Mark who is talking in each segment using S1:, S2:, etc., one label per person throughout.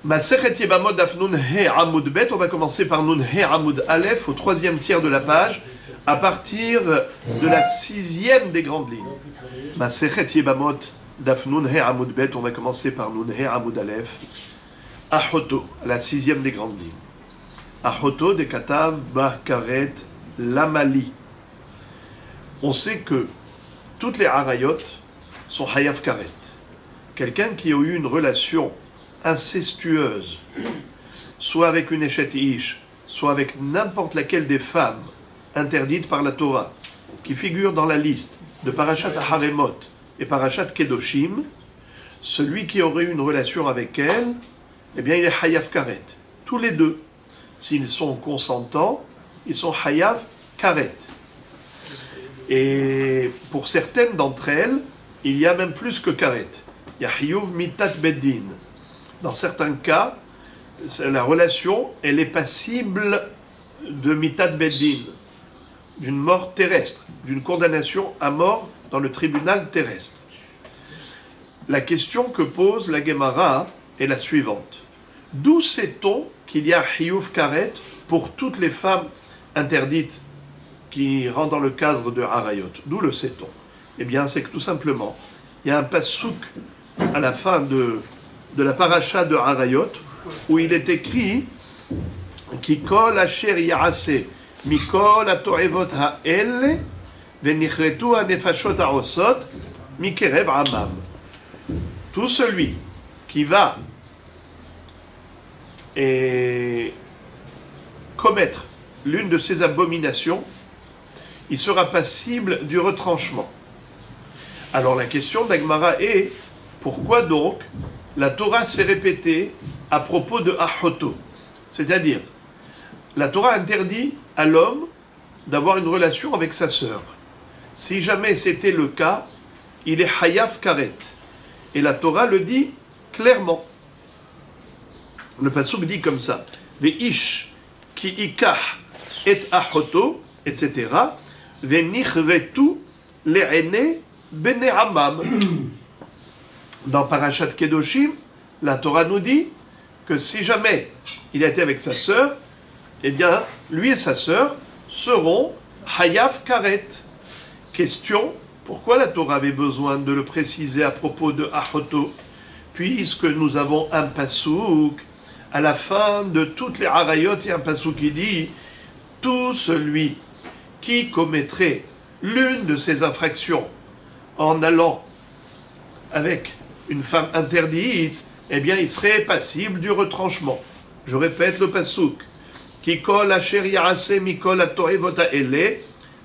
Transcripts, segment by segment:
S1: Masechet Yebamot Daf Nun He Amud Bet, on va commencer par Nun He Amud Aleph, au troisième tiers de la page, à partir de la sixième des grandes lignes. Masechet Yebamot Daf Nun He Amud Bet, on va commencer par Nun He Amud Aleph, Achoto, la sixième des grandes lignes. Achoto de Katav Bar Karet Lamali. On sait que toutes les harayot sont Hayav Karet. Quelqu'un qui a eu une relation incestueuse, soit avec une Eshet Ish, soit avec n'importe laquelle des femmes interdites par la Torah, qui figurent dans la liste de Parashat Haremot et Parashat Kedoshim, celui qui aurait eu une relation avec elle, eh bien il est Hayav Karet. Tous les deux, s'ils sont consentants, ils sont Hayav Karet. Et pour certaines d'entre elles, il y a même plus que Karet. Il y a Hiyuv Mitat Beddin. Dans certains cas, la relation, elle est passible de Mitat Beddin, d'une mort terrestre, d'une condamnation à mort dans le tribunal terrestre. La question que pose la Gemara est la suivante. D'où sait-on qu'il y a Hiyuv Karet pour toutes les femmes interdites qui rentrent dans le cadre de Harayot? D'où le sait-on? Eh bien, c'est que tout simplement, il y a un pasouk à la fin de la paracha de Harayot, où il est écrit Ki kol asher ya'aseh mikol hato'evot ha'ele venichretu ha'nefashot ha'osot mikerev amam. Tout celui qui va commettre l'une de ces abominations, il sera passible du retranchement. Alors la question d'Agmara est, pourquoi donc la Torah s'est répétée à propos de Achoto? C'est-à-dire, la Torah interdit à l'homme d'avoir une relation avec sa sœur. Si jamais c'était le cas, il est Hayav Karet. Et la Torah le dit clairement. Le pasuk dit comme ça, Ve'ish ki ikach et Achoto, etc. Venichretu le'ene bene amam. Dans Parashat Kedoshim, la Torah nous dit que si jamais il a été avec sa sœur, eh bien, lui et sa sœur seront Hayav Karet. Question, pourquoi la Torah avait besoin de le préciser à propos de Achoto? Puisque nous avons un pasouk, à la fin de toutes les Harayot, il y a un pasouk qui dit tout celui qui commettrait l'une de ces infractions en allant avec une femme interdite, eh bien, il serait passible du retranchement. Je répète le pasouk. Ki kol asher ya'aseh mikol hato'evot ha'ele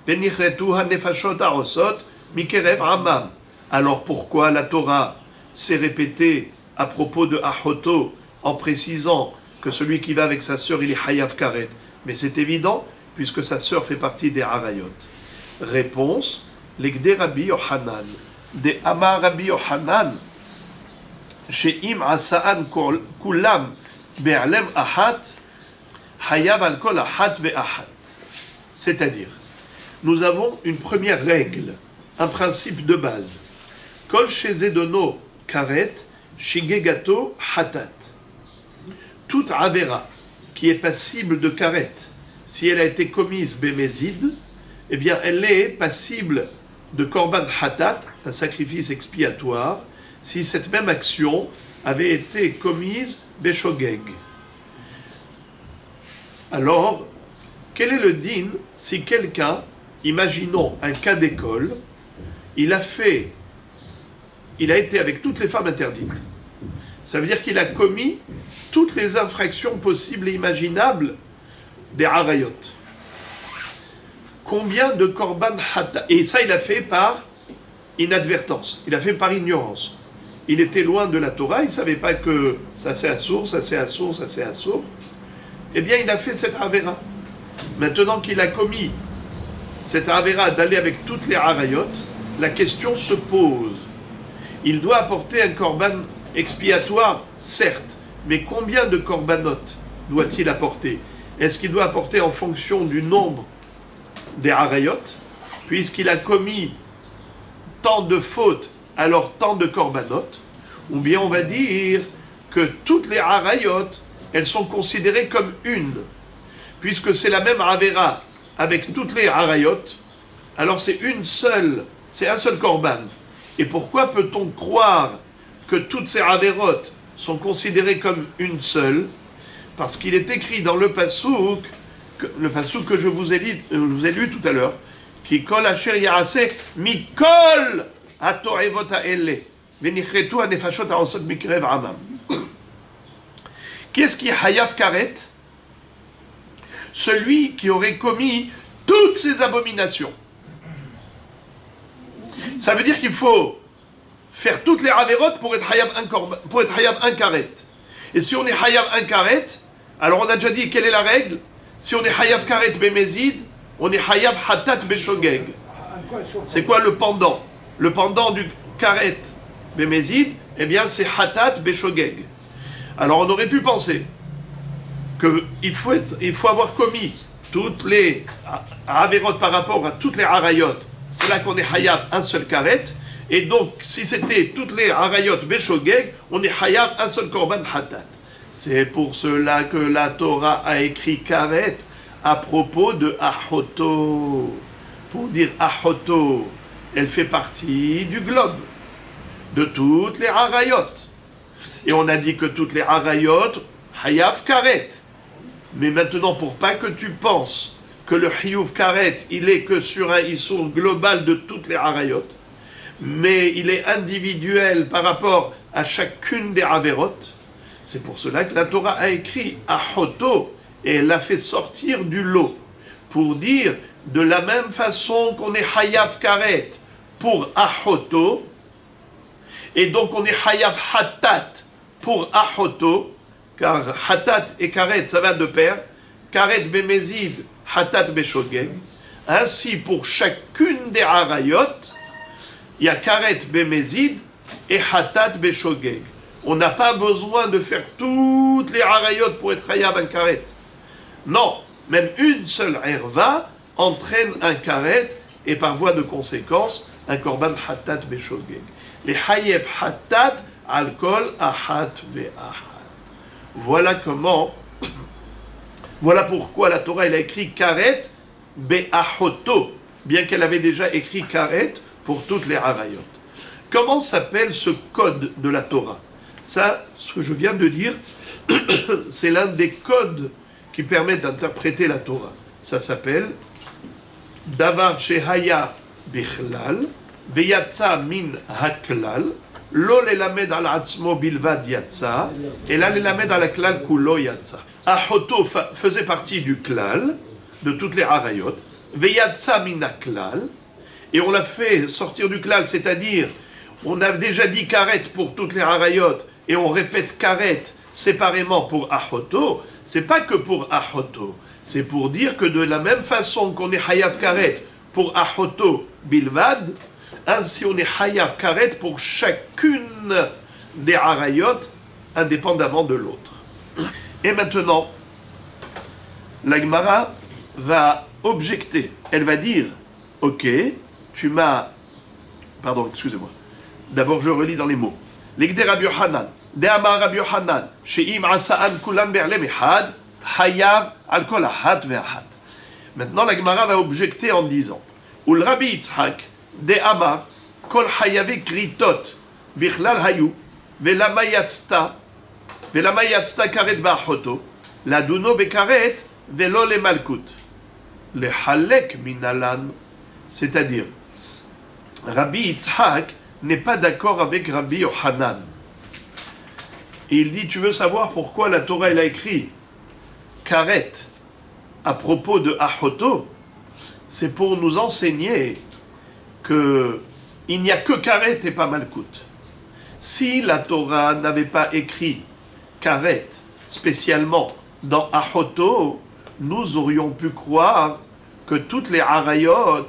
S1: venichretu ha'nefashot ha'osot mikerev amam. Alors pourquoi la Torah s'est répétée à propos de Achoto en précisant que celui qui va avec sa sœur, il est Hayav Karet? Mais c'est évident, puisque sa sœur fait partie des Harayot. Réponse, l'Egde Rabbi Yochanan. De Amar Rabbi Yochanan, She'im Asa'an Kulam Be'alem Ahat, Hayav al Kol Ahat Ve'ahat. C'est-à-dire, nous avons une première règle, un principe de base. Kol Shezedono Karet, Shigegato Hatat. Toute Avera qui est passible de Karet, si elle a été commise Bémézid, eh bien, elle est passible de Korban Hatat, un sacrifice expiatoire, si cette même action avait été commise Beshogeg. Alors, quel est le din si quelqu'un, imaginons un cas d'école, il a été avec toutes les femmes interdites. Ça veut dire qu'il a commis toutes les infractions possibles et imaginables des Harayot. Combien de Korban Hatat? Et ça, il a fait par inadvertance, il a fait par ignorance. Il était loin de la Torah, il ne savait pas que ça c'est assour, ça c'est assour, ça c'est assour. Eh bien, il a fait cette Avera. Maintenant qu'il a commis cette Avera d'aller avec toutes les Harayot, la question se pose. Il doit apporter un Korban expiatoire, certes, mais combien de Korbanot doit-il apporter? Est-ce qu'il doit apporter en fonction du nombre des Harayot, puisqu'il a commis tant de fautes, alors tant de Korbanot, ou bien on va dire que toutes les harayot, elles sont considérées comme une. Puisque c'est la même avera avec toutes les harayot, alors c'est un seul korban. Et pourquoi peut-on croire que toutes ces averot sont considérées comme une seule? Parce qu'il est écrit dans le pasouk que je vous ai lu tout à l'heure, qui kol asher yaraseh mikol hato'evot ha'ele venichretu hanefashot ha'osot mikrev amam. Qui est-ce qui est hayav karet? Celui qui aurait commis toutes ces abominations. Ça veut dire qu'il faut faire toutes les averot pour être hayav un karet. Et si on est hayav un karet, alors on a déjà dit quelle est la règle. Si on est hayav karet bemezid, on est hayav hatat beshogeg. C'est quoi le pendant? Le pendant du karet bemezid, eh bien c'est hatat beshogeg. Alors on aurait pu penser qu'il faut avoir commis toutes les averot par rapport à toutes les harayot. C'est là qu'on est hayav un seul karet. Et donc si c'était toutes les harayot beshogeg, on est hayav un seul korban hatat. C'est pour cela que la Torah a écrit karet à propos de Achoto. Pour dire Achoto, elle fait partie du globe, de toutes les harayot. Et on a dit que toutes les harayot, hayav karet. Mais maintenant, pour pas que tu penses que le hiyuv karet, il est que sur un issour global de toutes les harayot, mais il est individuel par rapport à chacune des averot. C'est pour cela que la Torah a écrit Achoto et elle l'a fait sortir du lot pour dire de la même façon qu'on est hayav karet pour Achoto et donc on est hayav hatat pour Achoto, car hatat et karet ça va de pair, karet bemezid, hatat beshogeg. Ainsi pour chacune des harayot, il y a karet bemezid et hatat beshogeg. On n'a pas besoin de faire toutes les harayot pour être hayav un karet. Non, même une seule herva entraîne un karet et par voie de conséquence un korban hatat beshogeg. Les hayev hatat alkol ahat ve'ahat. Voilà pourquoi la Torah elle a écrit karet be'achoto, bien qu'elle avait déjà écrit karet pour toutes les harayot. Comment s'appelle ce code de la Torah? Ça, ce que je viens de dire, c'est l'un des codes qui permettent d'interpréter la Torah. Ça s'appelle Davar Shehaya Bichlal, Veyatsa Min Haklal, Lo Lelamed al Atzmo Bilvad Yatsa, et là Lelamed al Klal Kulo Yatsa. Achoto faisait partie du Klal, de toutes les harayot, Veyatsa Min Haklal, et on l'a fait sortir du Klal, c'est-à-dire, on a déjà dit karet pour toutes les harayot, et on répète karet séparément pour Achoto, c'est pas que pour Achoto, c'est pour dire que de la même façon qu'on est hayav karet pour Achoto bilvad, ainsi on est hayav karet pour chacune des harayot, indépendamment de l'autre. Et maintenant, la Gemara va objecter, elle va dire, ok, tu m'as... Pardon, excusez-moi. D'abord, je relis dans les mots. L'Igde Rabbi Yochanan, De'amar Rabbi Yochanan, She'im Asa'an Kulan Be'alem Echad, Hayav al Kol Ahat Ve'ahat. Maintenant, la Gemara va objecter en disant, Ul Rabbi Yitzhak, De'amar, Kol Hayave Kritot, Bichlal Hayu, Ve'lama Yatzta Karet Ba'achoto, Laduno Be'karet, Ve'lo Le Malkut. Le Halek Minalan, c'est-à-dire, Rabbi Yitzhak n'est pas d'accord avec Rabbi Yochanan. Et il dit, tu veux savoir pourquoi la Torah elle a écrit karet à propos de Achoto? C'est pour nous enseigner que il n'y a que karet et pas malkout. Si la Torah n'avait pas écrit karet spécialement dans Achoto, nous aurions pu croire que toutes les harayot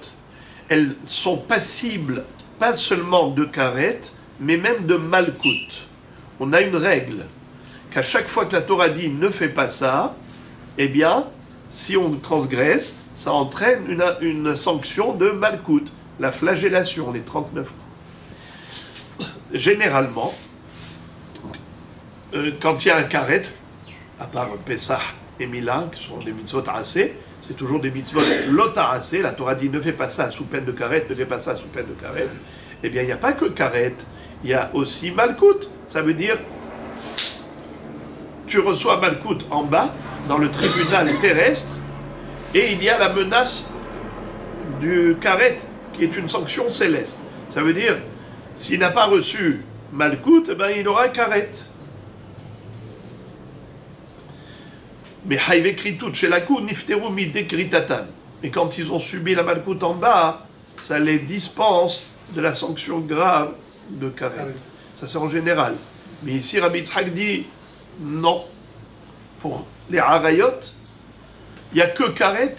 S1: elles sont passibles pas seulement de karet, mais même de malkout. On a une règle, qu'à chaque fois que la Torah dit « ne fais pas ça », eh bien, si on transgresse, ça entraîne une sanction de malkout, la flagellation, les 39 coups. Généralement, quand il y a un karet, à part Pessah et Mila, qui sont des mitzvot assez, c'est toujours des mitzvot lotaracé. La Torah dit ne fais pas ça sous peine de karet, ne fais pas ça sous peine de karet. Eh bien, il n'y a pas que karet, il y a aussi malkout. Ça veut dire, tu reçois malkout en bas, dans le tribunal terrestre, et il y a la menace du karet, qui est une sanction céleste. Ça veut dire, s'il n'a pas reçu malkout, eh ben, il aura karet. Mais haïvekritout chez la cour, nifteru midekritatan. Et quand ils ont subi la malkout en bas, ça les dispense de la sanction grave de karet. Ça c'est en général. Mais ici, Rabbi Yitzhak dit non. Pour les harayot, il n'y a que karet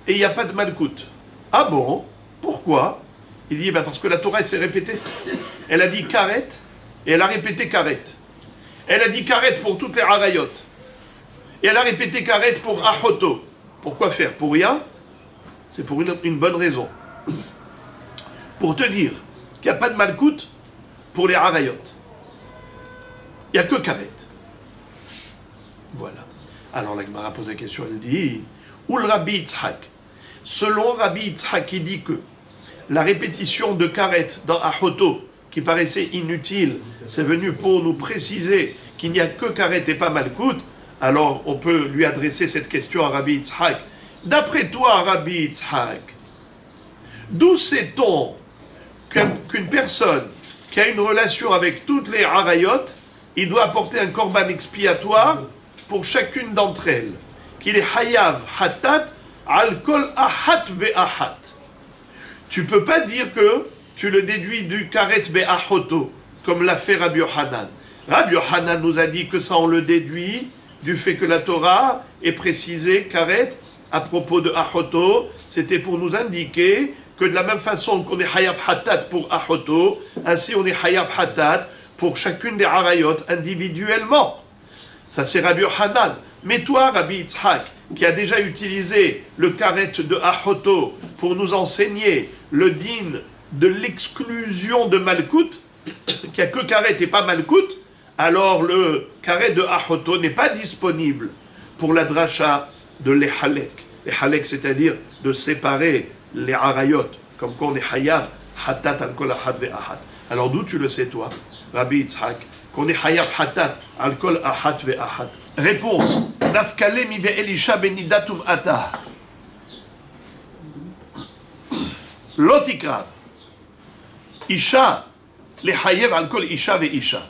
S1: et il n'y a pas de malkout. Ah bon? Pourquoi? Il dit ben parce que la Torah s'est répétée. Elle a dit karet et elle a répété karet. Elle a dit karet pour toutes les harayot. Et elle a répété karet pour achoto. Pourquoi faire? Pour rien? C'est pour une bonne raison. Pour te dire qu'il n'y a pas de malkout pour les harayot. Il n'y a que karet. Voilà. Alors la Gemara pose la question, elle dit ou le Rabbi Yitzhak. Selon Rabbi Yitzhak, il dit que la répétition de karet dans achoto, qui paraissait inutile, c'est venu pour nous préciser qu'il n'y a que karet et pas malkout. Alors, on peut lui adresser cette question à Rabbi Yitzhak. D'après toi, Rabbi Yitzhak, d'où sait-on qu'une personne qui a une relation avec toutes les harayot, il doit apporter un korban expiatoire pour chacune d'entre elles, qu'il est hayav hatat al kol ahat ve'ahat. Tu peux pas dire que tu le déduis du karet be'achoto, comme l'a fait Rabbi Yochanan. Rabbi Yochanan nous a dit que ça on le déduit du fait que la Torah est précisée, karet, à propos de achoto, c'était pour nous indiquer que de la même façon qu'on est hayav hatat pour achoto, ainsi on est hayav hatat pour chacune des harayot individuellement. Ça c'est Rabbi Yochanan. Mais toi, Rabbi Yitzhak, qui a déjà utilisé le karet de achoto pour nous enseigner le din de l'exclusion de malkout, qu'il n'y a que karet et pas malkout, alors le karet de achoto n'est pas disponible pour la dracha de l'ehalek. L'ehalek, c'est-à-dire de séparer les harayot, comme qu'on est hayav, hatat al kol ahat ve'ahat. Alors d'où tu le sais toi, Rabbi Yitzhak, qu'on est hayav hatat al kol ahat ve'ahat? Réponse, nafkale mi ve'elisha benidatum atah. Lotikrav. Isha, les hayev al kol isha ve'isha.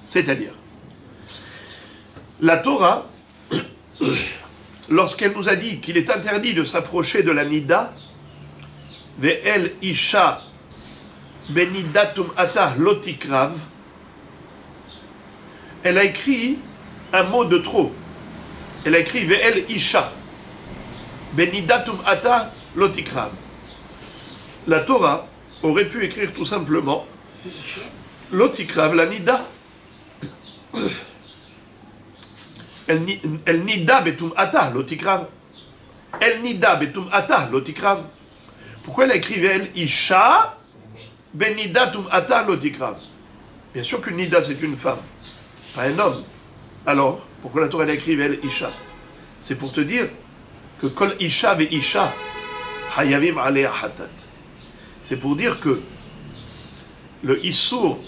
S1: C'est-à-dire, la Torah, lorsqu'elle nous a dit qu'il est interdit de s'approcher de la nida, ve'el isha benidatum atah lotikrav, elle a écrit un mot de trop. Elle a écrit ve'el isha benidatum atah lotikrav. La Torah aurait pu écrire tout simplement lotikrav la nida. El nida betum atah lotikrav. El nida betum atah lotikrav. Pourquoi elle a écrit el isha benidatum atah lotikrav? Bien sûr qu'une nida c'est une femme, pas un homme. Alors, pourquoi la Torah a écrit el isha? C'est pour te dire que kol isha ve isha hayavim alea hatat. C'est pour dire que le issour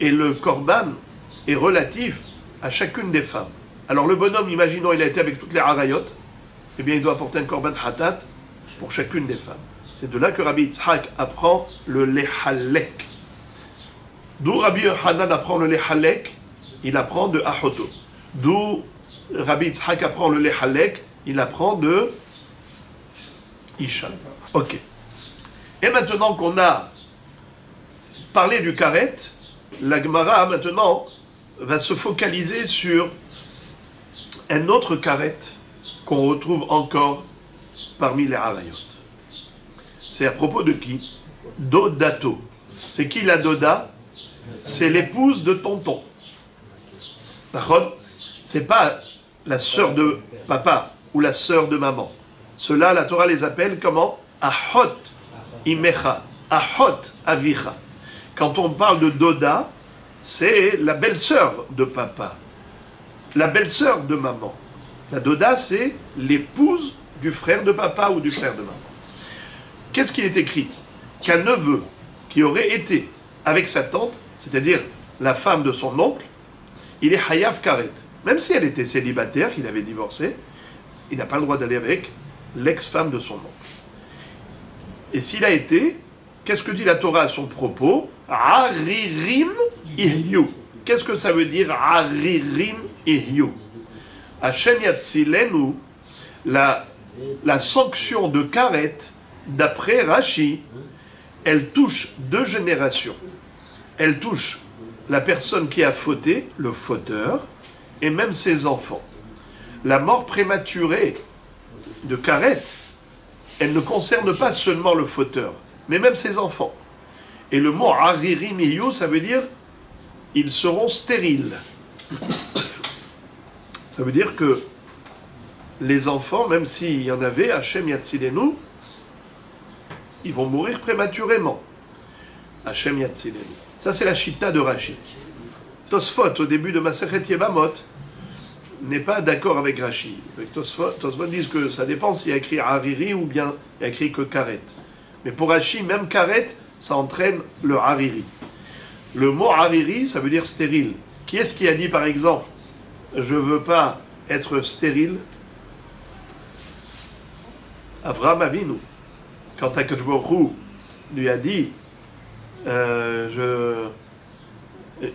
S1: et le korban est relatif à chacune des femmes. Alors le bonhomme, imaginons, il a été avec toutes les harayot, eh bien il doit apporter un korban hatat pour chacune des femmes. C'est de là que Rabbi Yitzhak apprend le lehalek. D'où Rabbi Yochanan apprend le lehalek? Il apprend de achoto. D'où Rabbi Yitzhak apprend le lehalek? Il apprend de isha. Ok. Et maintenant qu'on a parlé du karet, la Gemara maintenant va se focaliser sur un autre karet qu'on retrouve encore parmi les harayot. C'est à propos de qui? Dodato. C'est qui la doda? C'est l'épouse de tonton. D'accord? C'est pas la sœur de papa ou la sœur de maman. Ceux-là, la Torah les appelle comment? Ahot imecha, ahot avicha. Quand on parle de doda, c'est la belle-sœur de papa. la belle-sœur de maman. La doda, c'est l'épouse du frère de papa ou du frère de maman. Qu'est-ce qu'il est écrit? Qu'un neveu qui aurait été avec sa tante, c'est-à-dire la femme de son oncle, il est hayav karet. Même si elle était célibataire, qu'il avait divorcé, il n'a pas le droit d'aller avec l'ex-femme de son oncle. Et s'il a été, qu'est-ce que dit la Torah à son propos? Aririm ihyu. Qu'est-ce que ça veut dire Aririm ihyu? Hashem yatzilenu, la sanction de karet, d'après Rashi, elle touche 2 générations. Elle touche la personne qui a fauté, le fauteur, et même ses enfants. La mort prématurée de karet, elle ne concerne pas seulement le fauteur, mais même ses enfants. Et le mot aririm iyu, ça veut dire ils seront stériles. Ça veut dire que les enfants, même s'il y en avait, Hachem Yatzilenu, ils vont mourir prématurément. Hachem Yatzilenu. Ça, c'est la chita de Rashi. Tosfot, au début de Masechet Yevamot, n'est pas d'accord avec Rashi. Tosfot disent que ça dépend s'il y a écrit Hariri ou bien il y a écrit que Karet. Mais pour Rashi, même Karet, ça entraîne le Hariri. Le mot Hariri, ça veut dire stérile. Qui est-ce qui a dit, par exemple, je ne veux pas être stérile? Avraham Avinu. Quand Akadosh Baruch Hu lui a dit,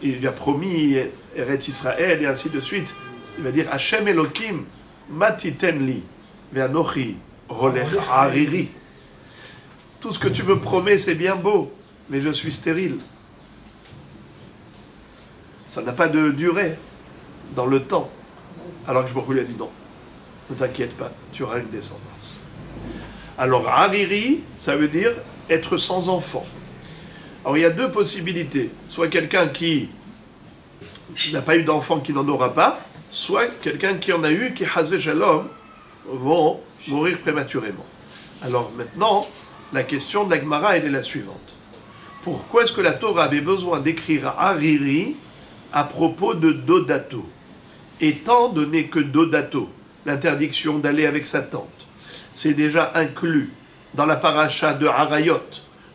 S1: il lui a promis Eretz Israël et ainsi de suite, il va dire Hashem Elokim matiten li ve'anochi rolech hariri. Tout ce que tu me promets, c'est bien beau, mais je suis stérile. Ça n'a pas de durée dans le temps. Alors que je lui a dit non, ne t'inquiète pas, tu auras une descendance. Alors hariri, ça veut dire être sans enfant. Alors il y a 2 possibilités. Soit quelqu'un qui n'a pas eu d'enfant, qui n'en aura pas, soit quelqu'un qui en a eu, qui hasvé shalom, vont mourir prématurément. Alors maintenant, la question de la Gemara, elle est la suivante. Pourquoi est-ce que la Torah avait besoin d'écrire hariri à propos de dodato? Étant donné que dodato, l'interdiction d'aller avec sa tante, c'est déjà inclus dans la paracha de Harayot,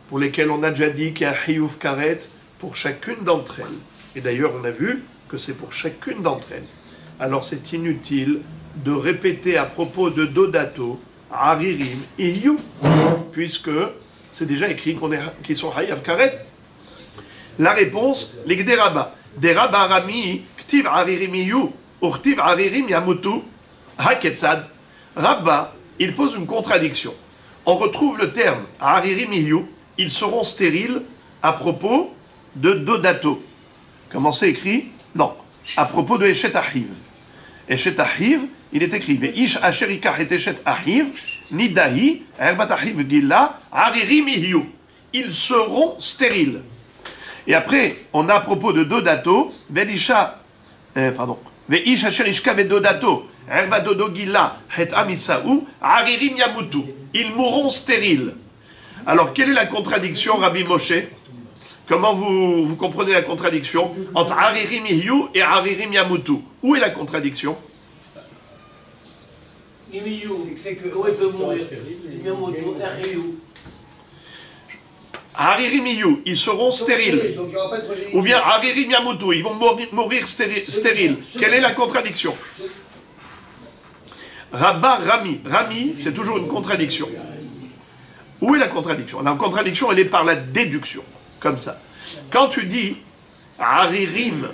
S1: pour lesquelles on a déjà dit qu'il y a un hiyuv karet pour chacune d'entre elles. Et d'ailleurs, on a vu que c'est pour chacune d'entre elles. Alors c'est inutile de répéter à propos de dodato, haririm, iyu, puisque c'est déjà écrit qu'ils sont hayav karet. La réponse, les gderaba. Deraba rami, ktiv haririm iyu, urtiv haririm yamutu, haketzad. Rabba, il pose une contradiction. On retrouve le terme haririm iyu, ils seront stériles à propos de dodato. Comment c'est écrit? Non, à propos de Eshet Ahiv. Eshet Ahiv, il est écrit Ve'ish asher yikach et Eshet Ahiv, nidahi, erbat Ahiv gilla, haririm iyu. Ils seront stériles. Et après, on a à propos de dodato, Ve'ish asher ishka vedodato, erbat dodo gilla, het amisaou, haririm yamutu. Ils mourront stériles. Alors, quelle est la contradiction, Rabbi Moshe? Comment vous comprenez la contradiction entre Haririm Iyu et Haririm Yamutu? Où est la contradiction?
S2: C'est que comment il peut mourir?
S1: Haririm Iyu, ils seront stériles.
S2: Donc, il y aura pas de projet.
S1: Ou bien Haririm Yamutu, ils vont mourir stériles. Quelle est la contradiction? Rabba Rami. Rami, c'est toujours une contradiction. Où est la contradiction? La contradiction, elle est par la déduction. Comme ça. Quand tu dis Haririm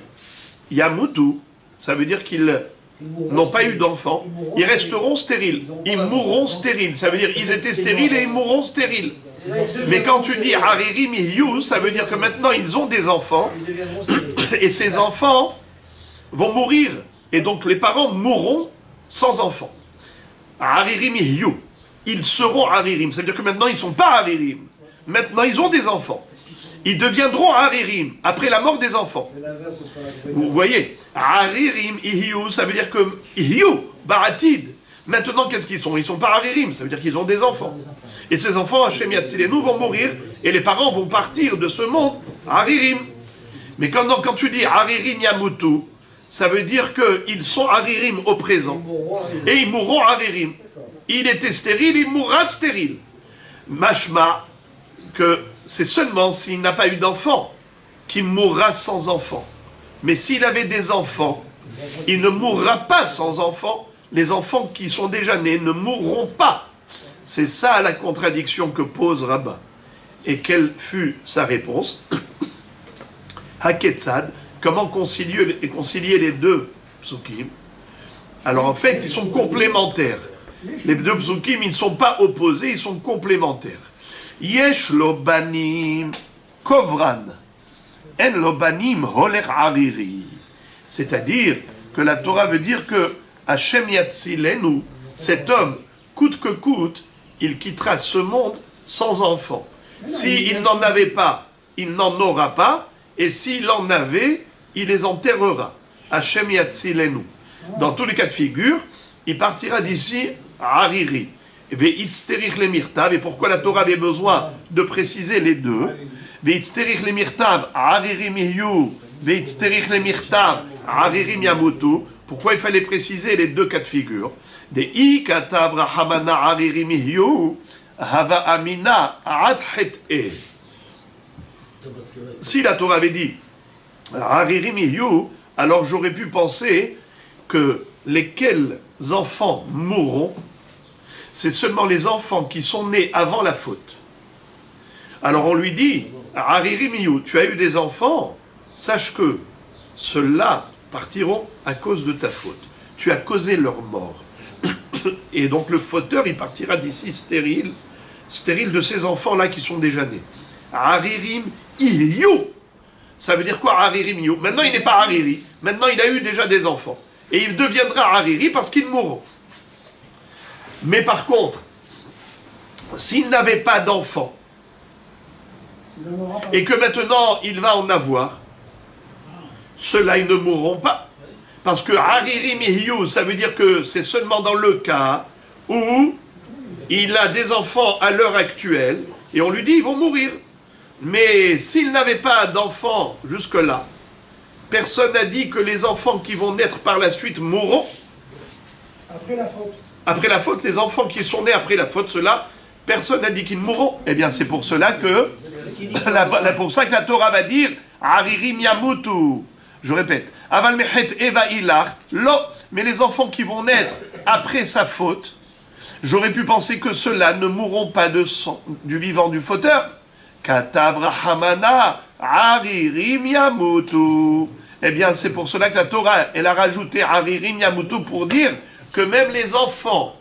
S1: Yamutu, ça veut dire qu'ils n'ont pas eu d'enfants, ils resteront stériles. Ils mourront stériles. Ça veut dire qu'ils étaient stériles et ils mourront stériles. Mais quand tu dis Haririm Iyu, ça veut dire que maintenant ils ont des enfants et ces enfants vont mourir. Et donc les parents mourront sans enfants. Haririm Iyu. Ils seront Haririm. Ça veut dire que maintenant ils ne sont pas Haririm. Maintenant ils ont des enfants. Ils deviendront Haririm après la mort des enfants. Vous voyez, Haririm, Ihiyu, ça veut dire que Ihiyu, Baratid. Maintenant, qu'est-ce qu'ils sont? Ils ne sont pas Haririm, ça veut dire qu'ils ont des enfants. Et ces enfants, Hashem Yatzilenu, vont mourir et les parents vont partir de ce monde Haririm. Mais quand tu dis Haririm Yamutu, ça veut dire qu'ils sont haririm au présent. Et ils mourront haririm. Il était stérile, il mourra stérile. Mashma, que c'est seulement s'il n'a pas eu d'enfant qu'il mourra sans enfant. Mais s'il avait des enfants, il ne mourra pas sans enfant. Les enfants qui sont déjà nés ne mourront pas. C'est ça la contradiction que pose Rabbah. Et quelle fut sa réponse? Haketzad, comment concilier les deux psukim? Alors en fait, ils sont complémentaires. Les deux psukim, ils ne sont pas opposés, ils sont complémentaires. Yesh lo banim kovran, en lo banim holer hariri. C'est-à-dire que la Torah veut dire que Hashem yatzilenu, cet homme, coûte que coûte, il quittera ce monde sans enfant. S'il n'en avait pas, il n'en aura pas, et s'il en avait, il les enterrera. Hashem yatzilenu. Dans tous les cas de figure, il partira d'ici à Hariri. Ve'itzterich le mirtav, et pourquoi la Torah avait besoin de préciser les deux? Ve'itzterich le mirtav, Hariri miyu, ve'itzterich le mirtav, Hariri miyamutu. Pourquoi il fallait préciser les deux cas de figure? De'i katav rahamana Hariri miyu, hava amina adhet e. Si la Torah avait dit Hariri miyu, alors j'aurais pu penser que lesquels enfants mourront, c'est seulement les enfants qui sont nés avant la faute. Alors on lui dit, Hariri miyu, tu as eu des enfants, sache que ceux-là partiront à cause de ta faute. Tu as causé leur mort. Et donc le fauteur, il partira d'ici stérile de ces enfants-là qui sont déjà nés. Haririm iyu. Ça veut dire quoi, Haririm iyu? Maintenant, il n'est pas Hariri. Maintenant, il a eu déjà des enfants. Et il deviendra Hariri parce qu'ils mourront. Mais par contre, s'il n'avait pas d'enfants, et que maintenant, il va en avoir, ceux-là, ils ne mourront pas. Parce que Hariri mihiyu, ça veut dire que c'est seulement dans le cas où il a des enfants à l'heure actuelle, et on lui dit, ils vont mourir. Mais s'il n'avait pas d'enfants jusque-là, personne n'a dit que les enfants qui vont naître par la suite mourront.
S2: Après la faute.
S1: Après la faute, les enfants qui sont nés après la faute, ceux-là, personne n'a dit qu'ils mourront. Eh bien, c'est pour cela que la Torah va dire Hariri miyamutu. Je répète, aval mehet eva ilar, lo, mais les enfants qui vont naître après sa faute, j'aurais pu penser que ceux-là ne mourront pas du vivant du fauteur. Katavrahamana Hariri miyamutu. Eh bien, c'est pour cela que la Torah, elle a rajouté Hariri miyamutu pour dire que même les enfants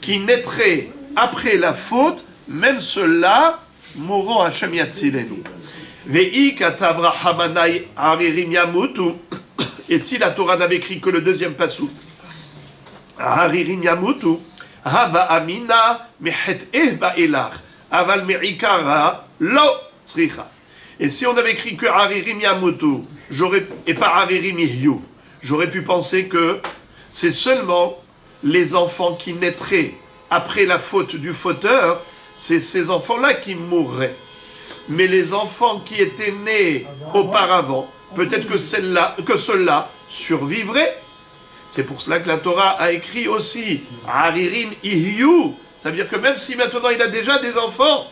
S1: qui naîtraient après la faute, même ceux-là mourront à Hashem yatzilenu. Ve'i katavrahamanai haririm yamutu. Et si la Torah n'avait écrit que le deuxième passou, haririm yamutu, hava amina mehet eva elar, aval me'ikara lo tzricha. Et si on avait écrit que haririm yamutu, et pas haririm yihyu, j'aurais pu penser que c'est seulement les enfants qui naîtraient après la faute du fauteur, c'est ces enfants-là qui mourraient. Mais les enfants qui étaient nés auparavant, peut-être que ceux-là survivraient. C'est pour cela que la Torah a écrit aussi Haririm Ihyu. Ça veut dire que même si maintenant il a déjà des enfants,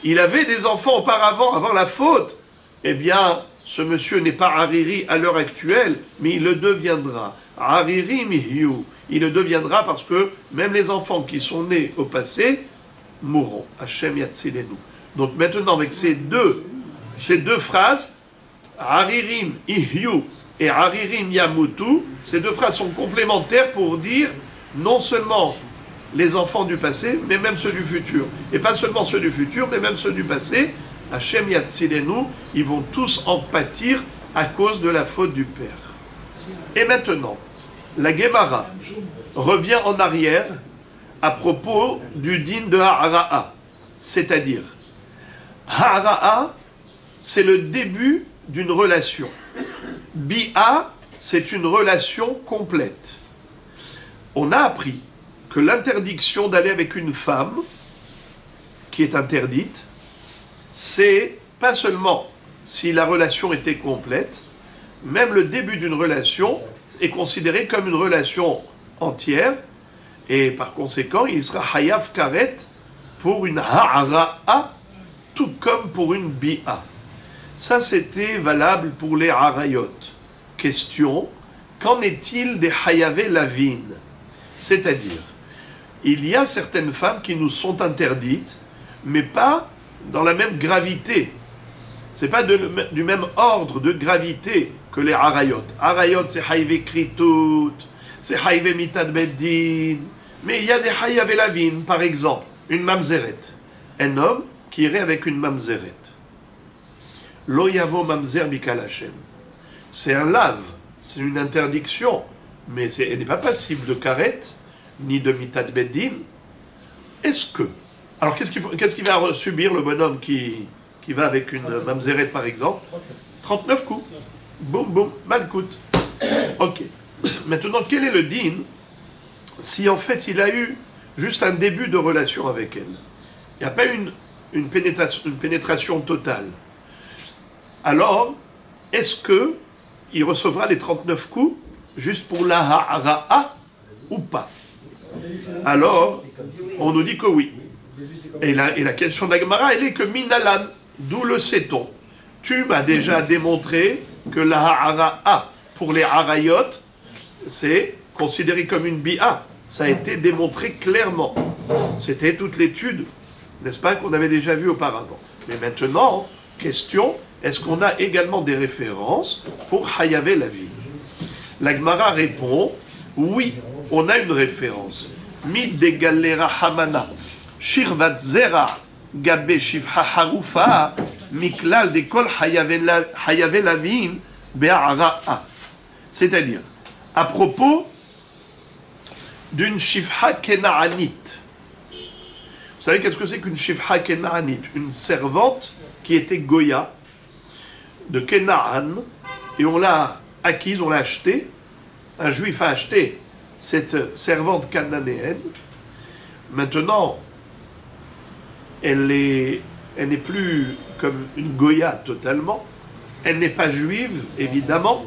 S1: il avait des enfants auparavant, avant la faute, eh bien, ce monsieur n'est pas Hariri à l'heure actuelle, mais il le deviendra. Haririm Ihyu. Il le deviendra parce que même les enfants qui sont nés au passé mourront. Hashem yatzilenu. Donc maintenant, avec ces deux phrases, Haririm Ihyu et Haririm Yamutu, ces deux phrases sont complémentaires pour dire non seulement les enfants du passé, mais même ceux du futur. Et pas seulement ceux du futur, mais même ceux du passé. Hashem yatzilenu, ils vont tous en pâtir à cause de la faute du Père. Et maintenant, la Gemara revient en arrière à propos du din de Hara'a. C'est-à-dire, Hara'a, c'est le début d'une relation. Bi'a, c'est une relation complète. On a appris que l'interdiction d'aller avec une femme qui est interdite, c'est pas seulement si la relation était complète, même le début d'une relation, est considéré comme une relation entière, et par conséquent, il sera hayav karet pour une ha'ara'a, tout comme pour une bi'a. Ça, c'était valable pour les harayot. Question, qu'en est-il des hayavé lavin? C'est-à-dire, il y a certaines femmes qui nous sont interdites, mais pas dans la même gravité. C'est pas du même ordre de gravité que les harayot. Harayot, c'est hayavé kritut, c'est hayavé mitad beddin. Mais il y a des hayavé lavin, par exemple, une mamzeret. Un homme qui irait avec une mamzeret. Lo yavo mamzer bikal Hashem. C'est un lave, c'est une interdiction, mais elle n'est pas passible de karet, ni de mitad beddin. Est-ce que... Alors qu'est-ce qu'il va subir le bonhomme qui va avec une mamzeret par exemple? 39 coups. Boum boum, malkout. Ok. Maintenant, quel est le din si en fait il a eu juste un début de relation avec elle? Il n'y a pas une pénétration totale. Alors, est-ce que il recevra les 39 coups juste pour la ha'ara'a ou pas? Alors, on nous dit que oui. Et la question d'Agmara, elle est que minalan, d'où le sait-on? Tu m'as déjà démontré que la ha'ara'a pour les harayot, c'est considéré comme une bi'a. Ça a été démontré clairement. C'était toute l'étude, n'est-ce pas, qu'on avait déjà vu auparavant. Mais maintenant, question, est-ce qu'on a également des références pour hayavé la ville? La Gemara répond, oui, on a une référence. Mid de galera hamana, shirvat zera, gabe shivha harufa, miklal de kol hayavé la ville, be'ara'a. C'est-à-dire, à propos d'une shivha kenaanite. Vous savez qu'est-ce que c'est qu'une shivha kenaanite? Une servante qui était Goya de Kenaan, et on l'a acquise, on l'a achetée. Un juif a acheté cette servante cananéenne. Maintenant, elle n'est plus comme une Goya totalement. Elle n'est pas juive, évidemment,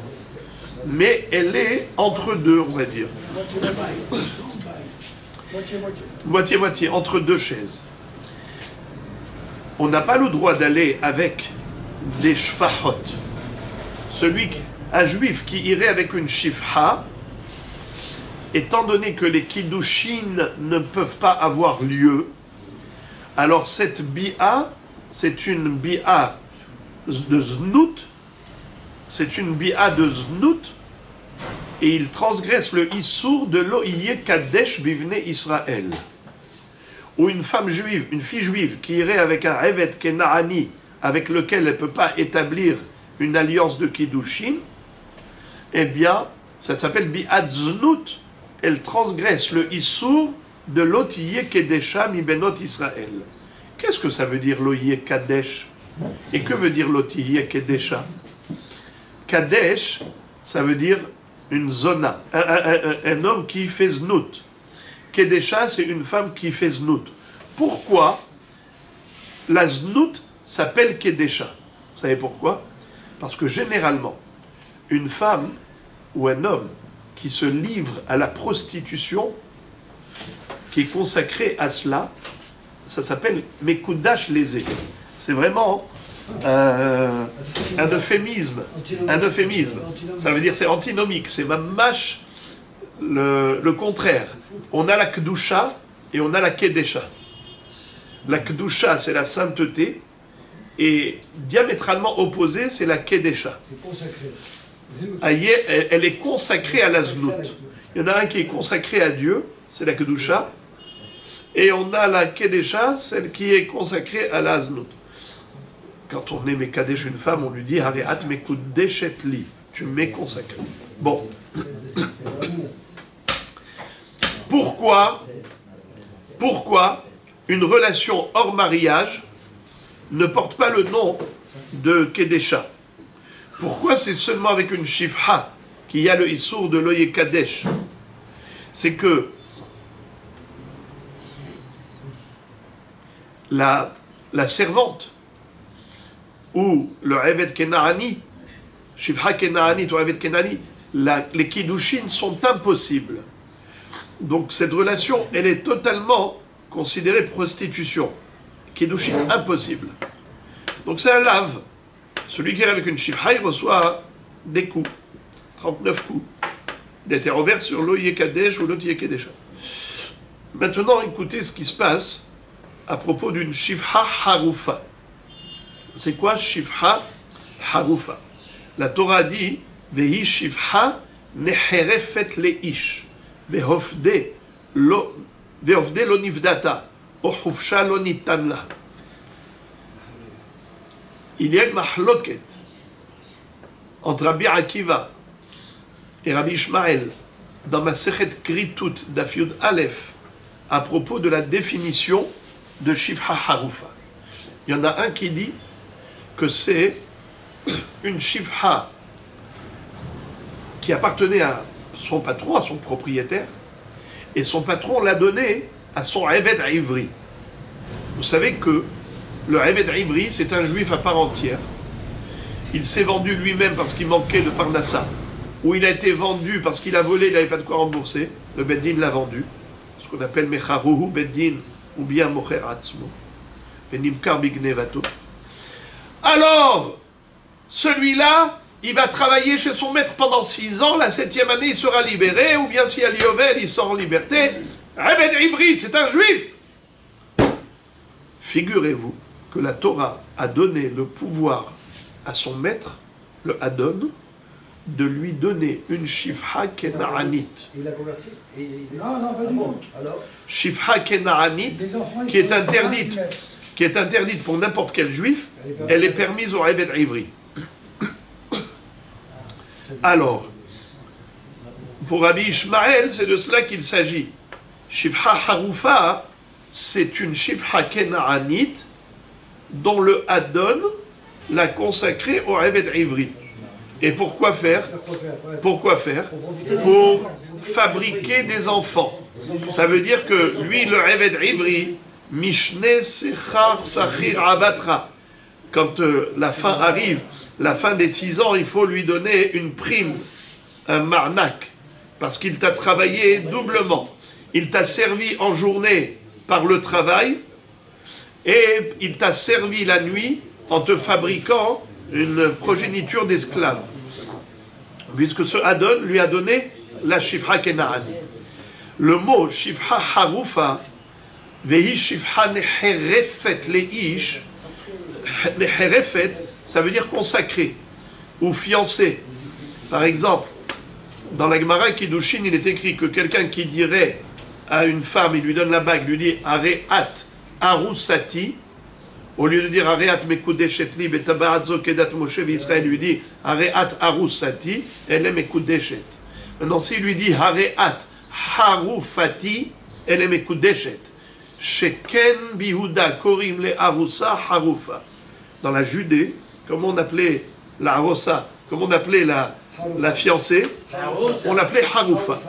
S1: mais elle est entre deux, on va dire. Moitié-moitié, entre deux chaises. On n'a pas le droit d'aller avec des shfahot. Un juif qui irait avec une shifha, étant donné que les kiddushin ne peuvent pas avoir lieu, alors cette bi'a, c'est une bi'a de znout, et il transgresse le issour de l'oïe kadesh bivne Israël. Ou une femme juive, une fille juive qui irait avec un evet kenaani, avec lequel elle ne peut pas établir une alliance de kiddushin, eh bien, ça s'appelle bi'at znout. Elle transgresse le issour de l'otiye kedesha mi benot Israël. Qu'est-ce que ça veut dire l'otiye kadesh? Et que veut dire l'otiye kedesha? Kadesh, ça veut dire une zona, un homme qui fait znout. Kedesha, c'est une femme qui fait znout. Pourquoi la znout s'appelle Kedesha? Vous savez pourquoi? Parce que généralement, une femme ou un homme qui se livre à la prostitution, qui est consacré à cela, ça s'appelle Mekoudash lésé. C'est vraiment un euphémisme. Un euphémisme. Ça veut dire c'est antinomique, c'est mamash le contraire. On a la Kedusha et on a la Kedesha. La Kedusha, c'est la sainteté, et diamétralement opposée, c'est la Kedesha.
S2: C'est consacré.
S1: Elle est consacrée à la Znout. Il y en a un qui est consacré à Dieu, c'est la Kedusha, et on a la Kedesha, celle qui est consacrée à la Znout. Quand on est Mekadesh une femme, on lui dit Hareat Mekudeshet li, tu m'es consacré. Bon. Pourquoi une relation hors mariage ne porte pas le nom de Kedesha? Pourquoi c'est seulement avec une shifha qu'il y a le issour de l'oye kadesh? C'est que la servante ou le evet kenaani, shifha kenaani ou evet kenaani, les kiddushin sont impossibles. Donc cette relation, elle est totalement considérée prostitution. Kiddushin, impossible. Donc c'est un lave. Celui qui est avec une shifha, il reçoit des coups. 39 coups. D'hétérovers sur l'O Yekadesh ou l'Ot Yekedesha. Maintenant, écoutez ce qui se passe à propos d'une shifha harufa. C'est quoi shifha harufa? La Torah dit Vehi shifha neherefet leish vehofde lo nivdata o hufsha lo nitan la. Il y a une mahloket entre Rabbi Akiva et Rabbi Ishmael dans Masechet Kritut Daf Yud Aleph à propos de la définition de shifha harufa. Il y en a un qui dit que c'est une shifha qui appartenait à son patron, à son propriétaire, et son patron l'a donnée à son Eved Ivri. Vous savez que le Eved Ivri, c'est un juif à part entière. Il s'est vendu lui-même parce qu'il manquait de Parnassa, ou il a été vendu parce qu'il a volé, il n'avait pas de quoi rembourser. Le Beddin l'a vendu, ce qu'on appelle Mecharuhu Beddin, ou bien Mocher Atzmo, Benimkar Bignevato. Alors, celui-là, il va travailler chez son maître pendant 6 ans, la 7e année, il sera libéré, ou bien si à Liovel, il sort en liberté. Eved Ivri, c'est un juif. Figurez-vous que la Torah a donné le pouvoir à son maître, le Adon, de lui donner une shifha kenaanite.
S2: Il a converti Non, pas du tout. Alors
S1: Shifha kenaanite, qui est interdite pour n'importe quel juif, elle est permise au Eved Ivri. Alors, pour Rabbi Ishmael, c'est de cela qu'il s'agit. Shifha harufa, c'est une shifha kenaanite dont le Adon l'a consacré au Eved Ivri. Et pourquoi faire? Pourquoi faire? Pour fabriquer des enfants. Ça veut dire que lui, le Eved Ivri, Mishne Sechar Sachir Abatra, quand la fin arrive, la fin des 6 ans, il faut lui donner une prime, un marnak, parce qu'il t'a travaillé doublement. Il t'a servi en journée par le travail, et il t'a servi la nuit en te fabriquant une progéniture d'esclaves. Puisque ce Adon lui a donné la shifha kenaani. Le mot shifha harufa, vehi shifha neherefet leish, neherefet, ça veut dire consacré ou fiancé. Par exemple, dans la Gemara Kiddushin, il est écrit que quelqu'un qui dirait à une femme, il lui donne la bague, lui dit Areat Arusati, au lieu de dire Areat Mekudeshet li betabaat zokedat Moshe Israël, lui dit Areat Arusati, elle est Mekudeshet. Maintenant, s'il lui dit Areat Harufati, elle est Mekudeshet. Sheken bihuda korim le Arusa Harufa. Dans la Judée, comment on appelait la Arosa, comment on appelait la fiancée, on l'appelait Harufa.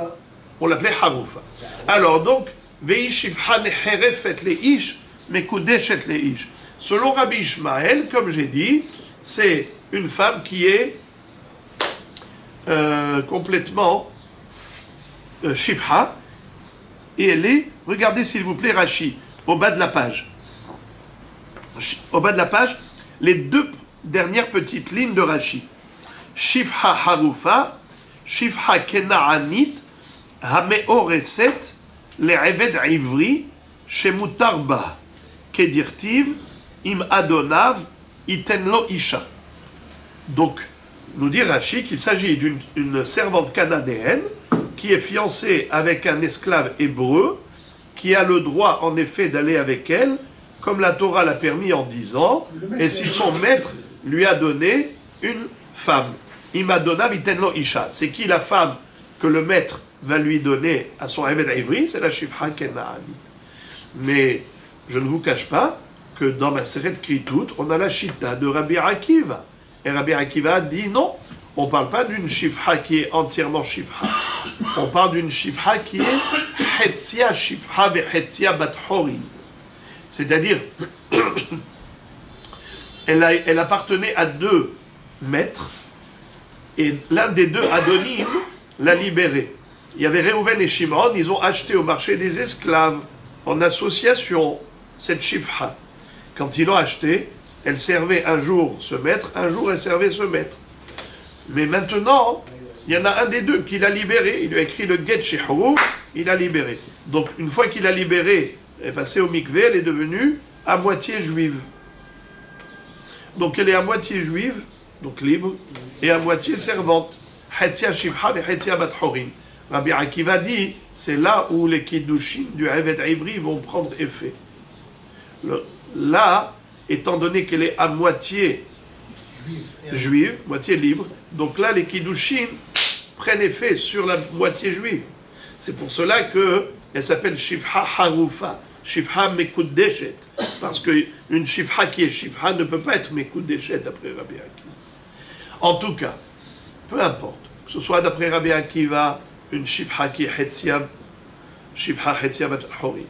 S1: On l'appelait Harufa. Alors donc, Vei shifha neherefet leish, mekudeshet leish. Selon Rabbi Ishmael, comme j'ai dit, c'est une femme qui est complètement shifha, et elle est, regardez s'il vous plaît Rashi, au bas de la page. Au bas de la page, les 2 dernières petites lignes de Rashi. Shifha harufa, shifha kenaanit, hameoreset, le'eved ivri, shemutarba, kedirtiv, im adonav, itenlo isha. Donc, nous dit Rashi qu'il s'agit d'une servante cananéenne qui est fiancée avec un esclave hébreu, qui a le droit en effet d'aller avec elle, comme la Torah l'a permis en 10 ans, et si son maître lui a donné une femme. Imadonav itenlo isha. C'est qui la femme que le maître va lui donner à son Eved Ivri? C'est la shifha kenaanit. Mais je ne vous cache pas que dans ma Masechet Kritut, on a la shita de Rabbi Akiva. Et Rabbi Akiva dit non, on ne parle pas d'une shifha qui est entièrement shifha. On parle d'une shifha qui est hetzia shifha ve hetzia bat horim. C'est-à-dire, elle appartenait à 2 maîtres, Et l'un des deux Adonim l'a libéré. Il y avait Réhouven et Shimon, ils ont acheté au marché des esclaves, en association, cette Shifha. Quand ils l'ont acheté, elle servait un jour ce maître, un jour elle servait ce maître. Mais maintenant, il y en a un des deux qui l'a libéré, il lui a écrit le Get Shihru, il l'a libéré. Donc une fois qu'il a libéré, elle est passée au mikvé, elle est devenue à moitié juive. Donc elle est à moitié juive, donc libre, et à moitié servante. Hetzia Shifha et Hetzia Bat Horim. Rabbi Akiva dit, c'est là où les Kiddushin du Eved Ivri vont prendre effet. Là, étant donné qu'elle est à moitié juive, moitié libre, donc là, les Kiddushin prennent effet sur la moitié juive. C'est pour cela qu'elle s'appelle Shifha Harufa, Shifha Mekuddeshet, parce qu'une Shifha qui est Shifha ne peut pas être Mekuddeshet d'après Rabbi Akiva. En tout cas, peu importe, que ce soit d'après Rabbi Akiva, une Shifha qui est Hetzia, Shifha Hetzia Bat Hori,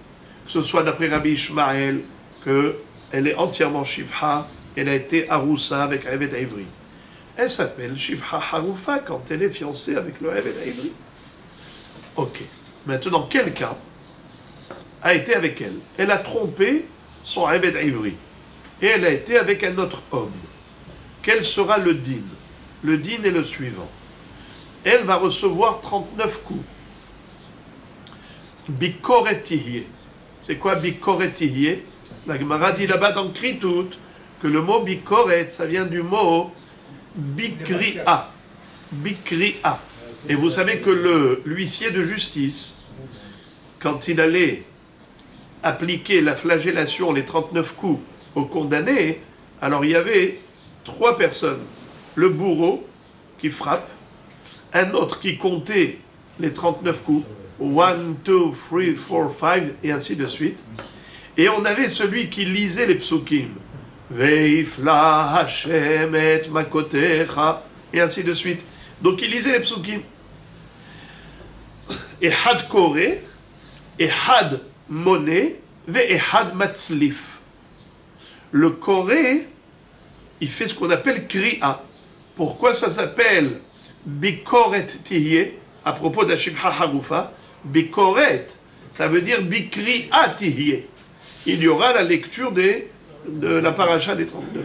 S1: que ce soit d'après Rabbi Ishmael, qu'elle est entièrement Shifha, elle a été Aroussa avec Eved Ivri. Elle s'appelle Shifha Harufa quand elle est fiancée avec le Eved Ivri. Ok. Maintenant, quelqu'un a été avec elle. Elle a trompé son Eved Ivri. Et elle a été avec un autre homme. Quel sera le din? Le din est le suivant. Elle va recevoir 39 coups. Bikoret tihye. C'est quoi Bikoret tihye? La Gemara dit là-bas dans Kritout que le mot Bikoret, ça vient du mot Bikri'a. Bikri'a. Et vous savez que l'huissier de justice, quand il allait appliquer la flagellation, les 39 coups aux condamnés, alors il y avait 3 personnes. Le bourreau qui frappe, un autre qui comptait les 39 coups, 1, 2, 3, 4, 5, et ainsi de suite. Et on avait celui qui lisait les psukim. Veifla Hashem et makotecha, et ainsi de suite. Donc il lisait les psukim. Et had koré, et had moné, et had matzlif. Le koré, il fait ce qu'on appelle kri'a. Pourquoi ça s'appelle bikoret tihye, à propos de la Shifha Harufa? Bikoret, ça veut dire bikri'a tihye. Il y aura la lecture de la paracha des 39.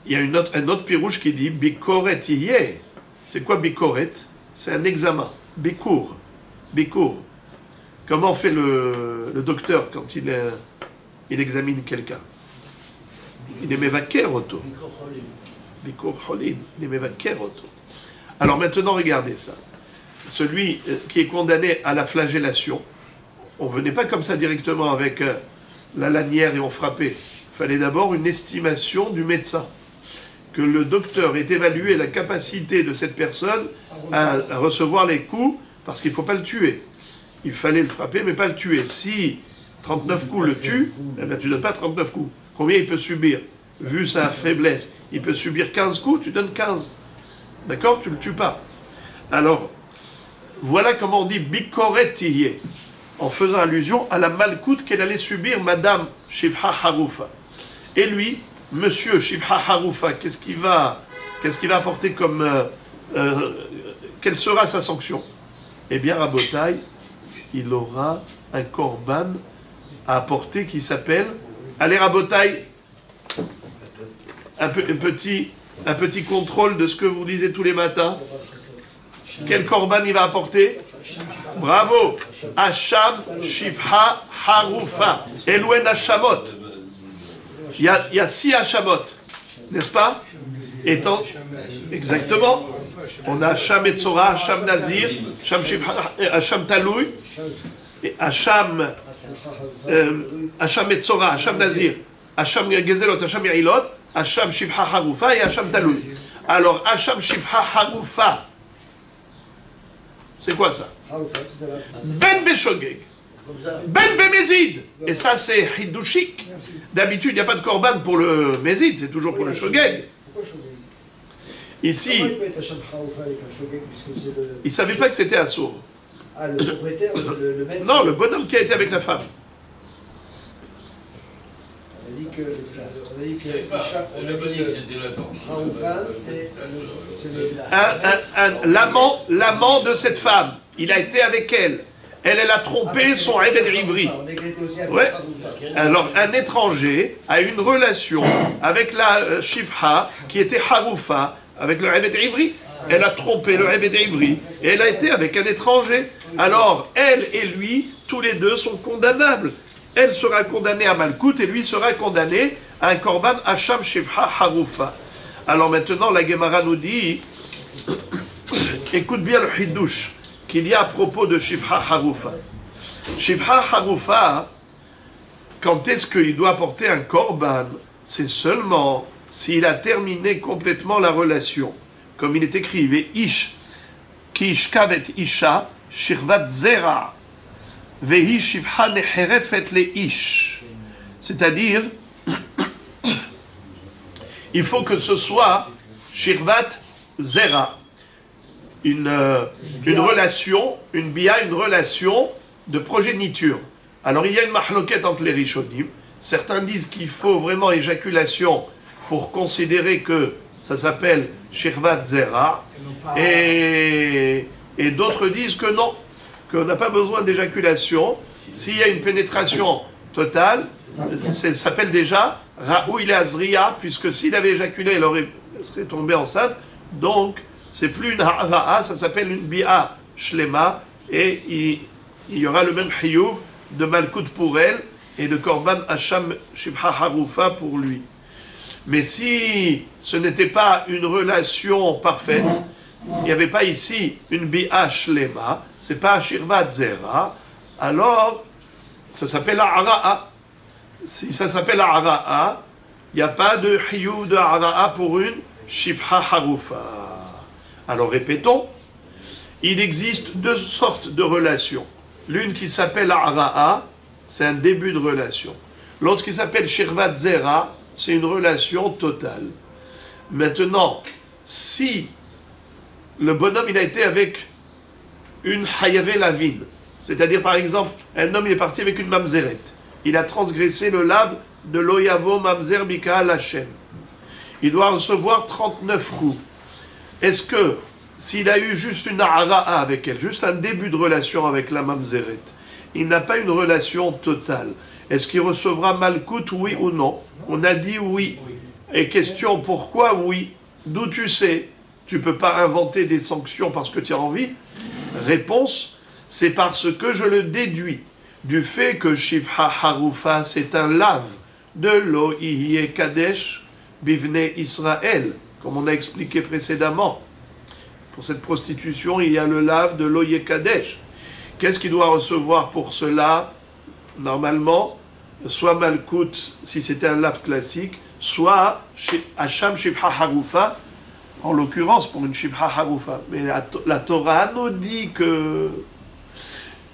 S1: Il y a un autre pirouche qui dit bikoret tihye. C'est quoi bikoret? C'est un examen. Bikour. Bikour. Comment fait le docteur quand il examine quelqu'un? Il est mevaker auto. Bikour cholim. Il est mevaker auto. Alors maintenant, regardez ça. Celui qui est condamné à la flagellation, on ne venait pas comme ça directement avec la lanière et on frappait. Il fallait d'abord une estimation du médecin. Que le docteur ait évalué la capacité de cette personne à recevoir les coups, parce qu'il ne faut pas le tuer. Il fallait le frapper, mais pas le tuer. Si 39 coups le tuent, eh bien, tu ne donnes pas 39 coups. Combien il peut subir? Vu sa faiblesse, il peut subir 15 coups, tu donnes 15. D'accord? Tu ne le tues pas. Alors, voilà comment on dit bikoret tihye, en faisant allusion à la malcoute qu'elle allait subir Madame Shifha Harufa. Et lui, Monsieur Shifha Harufa, qu'est-ce qu'il va apporter comme... quelle sera sa sanction? Eh bien, Rabotai, il aura un korban à apporter qui s'appelle... Allez, Rabotai, un petit contrôle de ce que vous lisez tous les matins. Quel korban il va apporter? Bravo! Hacham Shifha Harufa. Elouen Hachamot. Il y a 6 Hachamot, n'est-ce pas? Exactement. On a Hacham Etzora, Hacham Nazir, Hacham Taloui, Hacham Etzora, Hacham Nazir, Hacham Gezelot, Hacham Yailot, Hacham Shifha Harufa et Hacham Taloui. Alors, Hacham Shifha Harufa, c'est quoi ça? Ben Beshogeg, Ben Bemezid. Et ça, c'est Hidushik. D'habitude, il n'y a pas de korban pour le Mézid, c'est toujours pour le Shogeg. Ici, il ne savait pas que c'était un sourd.
S2: Ah, le propriétaire, le maître?
S1: Non, le bonhomme qui a été avec la femme.
S2: On a dit que Haroufa, c'est
S1: l'amant de cette femme. Il a été avec elle. Elle a trompé son Ebed Ivri. Ouais. Alors, un étranger a une relation avec la Shifha qui était Haroufa, avec le Ebed Ivri. Elle a trompé le Ebed Ivri et elle a été avec un étranger. Alors, elle et lui, tous les deux sont condamnables. Elle sera condamnée à Malkout et lui sera condamné à un Korban Hacham Shifha Haroufa. Alors maintenant, la Gemara nous dit, écoute bien le Hiddouch qu'il y a à propos de Shifha Haroufa. Shifha Haroufa, quand est-ce qu'il doit apporter un Korban? C'est seulement s'il a terminé complètement la relation. Comme il est écrit, Ve'ish, ki ishkavet isha, shirvat zera, vehi shifha neherefet le ish. C'est-à-dire, il faut que ce soit shirvat zera. Une relation, une bia, une relation de progéniture. Alors il y a une mahloquette entre les rishonim. Certains disent qu'il faut vraiment éjaculation pour considérer que ça s'appelle shirvat zera. Et d'autres disent que non, qu'on n'a pas besoin d'éjaculation. S'il y a une pénétration totale, ça s'appelle déjà Raoui Azria, puisque s'il avait éjaculé, elle serait tombée enceinte. Donc, c'est plus une ha'ra'a, ça s'appelle une bi'a shlema, et il y aura le même hiyuv de malkout pour elle et de korban hacham shifha haroufa pour lui. Mais si ce n'était pas une relation parfaite, s'il n'y avait pas ici une bi'a shlema, c'est pas shirvat zera, alors ça s'appelle ha'ra'a. Si ça s'appelle ha'ra'a, il n'y a pas de hiyuv de ha'ra'a pour une shifha haroufa. Alors répétons, il existe deux sortes de relations. L'une qui s'appelle Ha'ra'a, c'est un début de relation. L'autre qui s'appelle Shirvat Zera, c'est une relation totale. Maintenant, si le bonhomme il a été avec une Hayavé Lavine, c'est-à-dire par exemple, un homme il est parti avec une Mamzeret, il a transgressé le lave de l'Oyavo Mamzer Mikael Hashem. Il doit recevoir 39 coups. Est-ce que, s'il a eu juste une ha'ra'a avec elle, juste un début de relation avec la mamzeret, il n'a pas une relation totale, est-ce qu'il recevra malkout, oui ou non? On a dit oui. Et question, pourquoi oui? D'où tu sais? Tu ne peux pas inventer des sanctions parce que tu as envie? Réponse, c'est parce que je le déduis du fait que Shifha Haroufa, c'est un lave de lo Ihye Kadesh Bivne Israël. Comme on a expliqué précédemment. Pour cette prostitution, il y a le lave de l'Oye Kadesh. Qu'est-ce qu'il doit recevoir pour cela? Normalement, soit Malkout, si c'était un lave classique, soit Hacham Shifha Haroufa, en l'occurrence pour une Shifha Haroufa. Mais la Torah nous dit que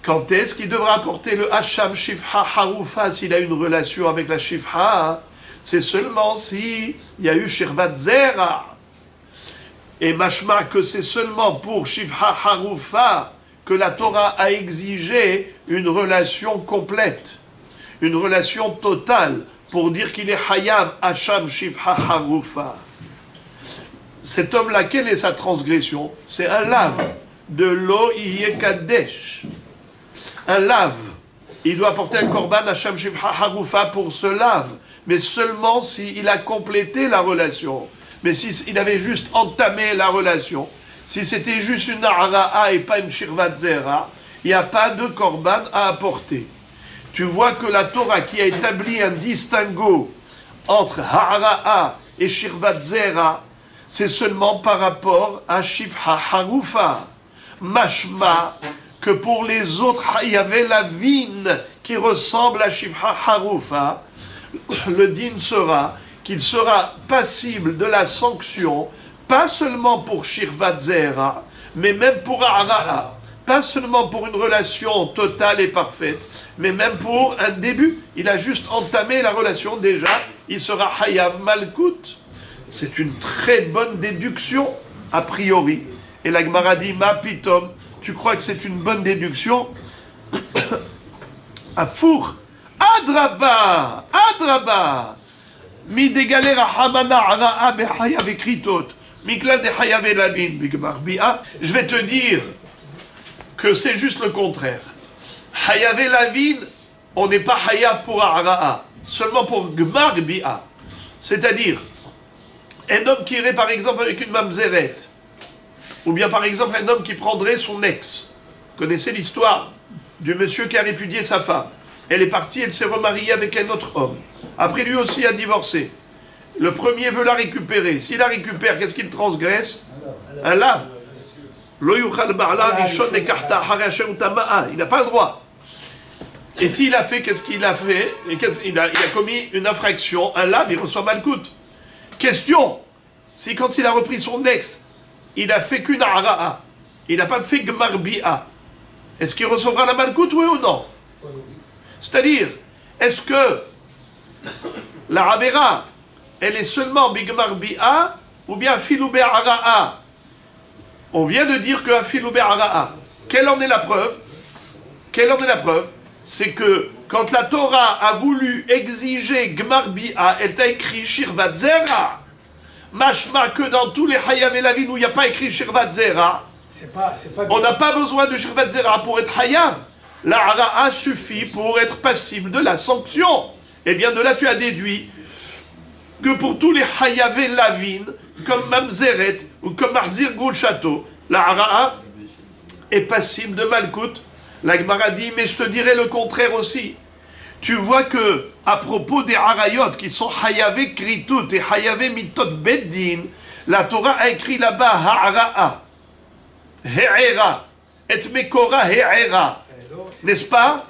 S1: quand est-ce qu'il devra apporter le Hacham Shifha Haroufa s'il a une relation avec la Shifha? C'est seulement si il y a eu Shirvat Zera. Et mashma que c'est seulement pour Shifha Haroufa que la Torah a exigé une relation complète, une relation totale, pour dire qu'il est Hayam Hacham Shifha Haroufa. Cet homme-là, quelle est sa transgression? C'est un lave de l'eau Kadesh. Un lave. Il doit apporter un korban Hacham Shifha Haroufa pour ce lave, mais seulement s'il a complété la relation. Mais s'il avait juste entamé la relation, si c'était juste une ha'ra'a et pas une shirvat zera, il n'y a pas de korban à apporter. Tu vois que la Torah qui a établi un distinguo entre ha'ra'a et shirvat zera, c'est seulement par rapport à shifha haroufa. Mashma, que pour les autres, il y avait la vine qui ressemble à shifha haroufa. Le din sera qu'il sera passible de la sanction, pas seulement pour Shirvat Zera, mais même pour Ha'ra'a. Pas seulement pour une relation totale et parfaite, mais même pour un début. Il a juste entamé la relation déjà, il sera Hayav Malkout. C'est une très bonne déduction, a priori. Et la Gemara dit, Ma Pitom, tu crois que c'est une bonne déduction? À four. Adraba, Adraba. Mi dégaler Hamana Ara'a Behayav Ekritot. Miklal de Hayav Lavin Bigmar Bia. Je vais te dire que c'est juste le contraire. Hayav Lavin, on n'est pas Hayav pour Ara'a, seulement pour Gmar Bia. C'est-à-dire, un homme qui irait par exemple avec une mamzeret, ou bien par exemple un homme qui prendrait son ex. Vous connaissez l'histoire du monsieur qui a répudié sa femme. Elle est partie, elle s'est remariée avec un autre homme. Après, lui aussi a divorcé. Le premier veut la récupérer. S'il la récupère, qu'est-ce qu'il transgresse? Un lave. Il n'a pas le droit. Et s'il a fait, qu'est-ce qu'il a fait? Il a commis une infraction, un lave, il reçoit malkout. Question, si quand il a repris son ex, il a fait qu'une ara'a, il n'a pas fait gmarbi'a, est-ce qu'il recevra la malkout, oui ou non? C'est-à-dire, est-ce que la Avera, elle est seulement bigmarbi'a ou bien filoubé ara'a? On vient de dire que filoubé ara'a. Quelle en est la preuve? Quelle en est la preuve? C'est que quand la Torah a voulu exiger gmarbi'a, elle t'a écrit shirvat zera. Mashma que dans tous les hayav et lavin où il n'y a pas écrit shirvat zera, on n'a pas besoin de shirvat zera pour être hayav. La hara'a suffit pour être passible de la sanction. Et bien de là tu as déduit que pour tous les hayav et lavin, comme mamzeret ou comme marzir goul château, la hara'a est passible de malkout. La Gemara dit, mais je te dirais le contraire aussi. Tu vois que, à propos des harayot qui sont hayavé kritut et hayavé mitot beddin, la Torah a écrit là-bas ha'ara'a, he'era, et mekora he'era. N'est-ce pas?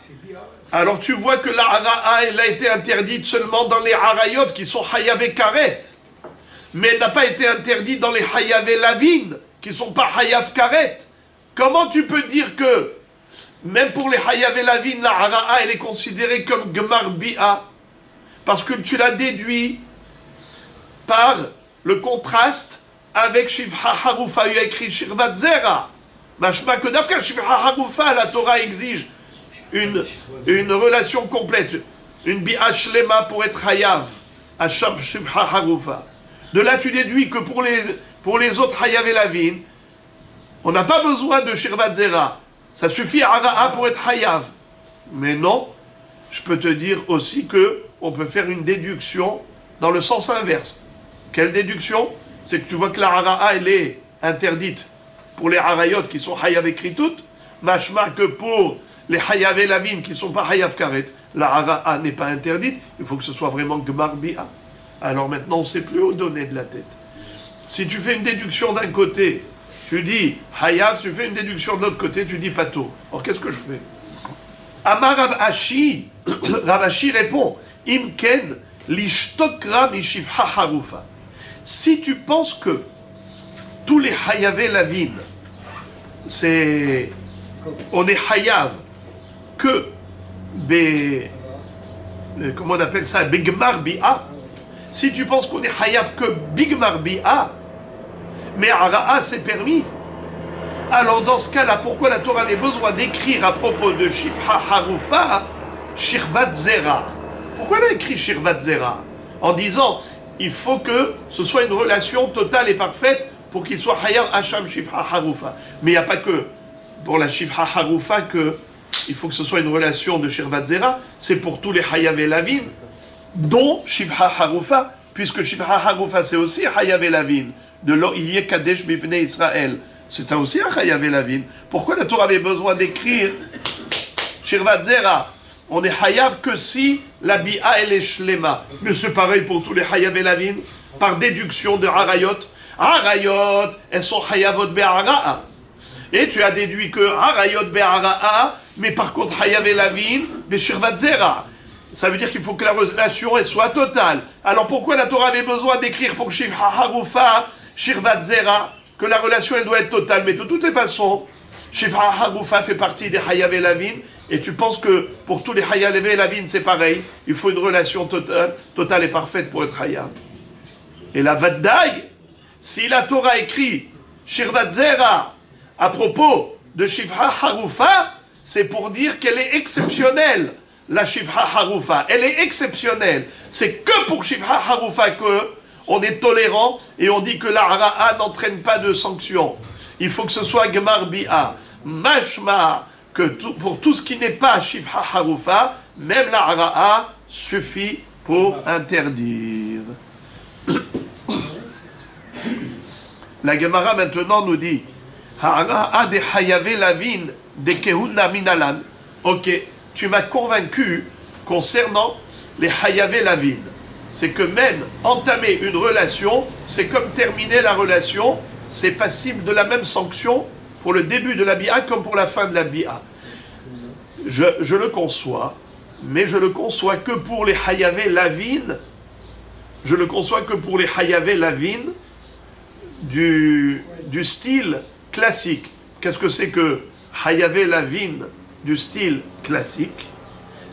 S1: Alors tu vois que la hara'a, elle a été interdite seulement dans les harayot qui sont hayavé karet. Mais elle n'a pas été interdite dans les hayavé lavin, qui ne sont pas hayav karet. Comment tu peux dire que même pour les Hayav et Lavin, la Hara'a, elle est considérée comme Gmar Bi'a, parce que tu l'as déduit par le contraste avec Shivha Harufa, il y a écrit Shirvat Zera. Mashma que d'Afka, Shivha Harufa, la Torah exige une relation complète, une Bi'a Shlema pour être Hayav, Hasham Shivha Harufa. De là, tu déduis que pour les autres Hayav et Lavin, on n'a pas besoin de Shirvat Zera. Ça suffit à Hara'a pour être Hayav. Mais non, je peux te dire aussi que on peut faire une déduction dans le sens inverse. Quelle déduction? C'est que tu vois que la Hara'a, elle est interdite pour les Harayot qui sont Hayav et Kritut, mashma que pour les Hayav et Lavin qui ne sont pas Hayav Karet, la Hara'a n'est pas interdite, il faut que ce soit vraiment Gmar Bi'a. Alors maintenant, on ne sait plus où donner de la tête. Si tu fais une déduction d'un côté, tu dis Hayav, tu fais une déduction de l'autre côté, tu dis Pato. Alors qu'est-ce que je fais? Amar Rav Ashi, Rav Ashi répond Imken lishtokra mishivha harufa. Si tu penses que tous les Hayav et Lavin, on est Hayav que comment on appelle ça, Bigmar Bi'a. Si tu penses qu'on est Hayav que Bigmar Bi'a, mais Hara'a c'est permis. Alors dans ce cas-là, pourquoi la Torah avait besoin d'écrire à propos de Shifha Harufa, Shirvat Zera? Pourquoi elle a écrit Shirvat Zera? En disant, il faut que ce soit une relation totale et parfaite pour qu'il soit Hayav Hasham Shifha Harufa. Mais il n'y a pas que pour la Shifha Harufa il faut que ce soit une relation de Shirvat Zera, c'est pour tous les Hayav et Lavin, dont Shifha Harufa, puisque Shifha Harufa c'est aussi Hayav et Lavin. De l'O'iyeh Kadesh Bibnei Israël. C'est aussi un Hayav et Lavin. Pourquoi la Torah avait besoin d'écrire Shirvat Zera? On est Hayav que si la Bi'a elle est Shlema. Mais c'est pareil pour tous les Hayav et Lavin, par déduction de Harayot. Harayot, elles sont Hayavot Be'ara'a. Et tu as déduit que Harayot Be'ara'a, mais par contre Hayav et Lavin, mais Shirvat Zera. Ça veut dire qu'il faut que la relation elle soit totale. Alors pourquoi la Torah avait besoin d'écrire pour Shifha Harufa, Shirvat Zera, que la relation elle doit être totale? Mais de toutes les façons, Shifha Harufa fait partie des Hayav et Lavin, et tu penses que pour tous les Hayav et Lavin c'est pareil, il faut une relation totale et parfaite pour être Hayav. Et la Vaddaï, si la Torah écrit Shirvat Zera à propos de Shifha Harufa, c'est pour dire qu'elle est exceptionnelle. la Shivha Harufa. Elle est exceptionnelle. C'est que pour Shivha Harufa que on est tolérant et on dit que la Hara'a n'entraîne pas de sanction. Il faut que ce soit Gemar Bi'a. Mashma, que pour tout ce qui n'est pas Shivha Harufa, même la Hara'a suffit pour interdire. La Gemara maintenant nous dit Hara'a de Hayave Lavin de Kehuna Minalan. Ok, tu m'as convaincu concernant les Hayave Lavin. C'est que même entamer une relation, c'est comme terminer la relation, c'est passible de la même sanction pour le début de la bi'a comme pour la fin de la bi'a. Je le conçois, mais je le conçois que pour les Hayave Lavin. Je le conçois que pour les Hayave Lavin du style classique. Qu'est-ce que c'est que Hayave Lavin du style classique?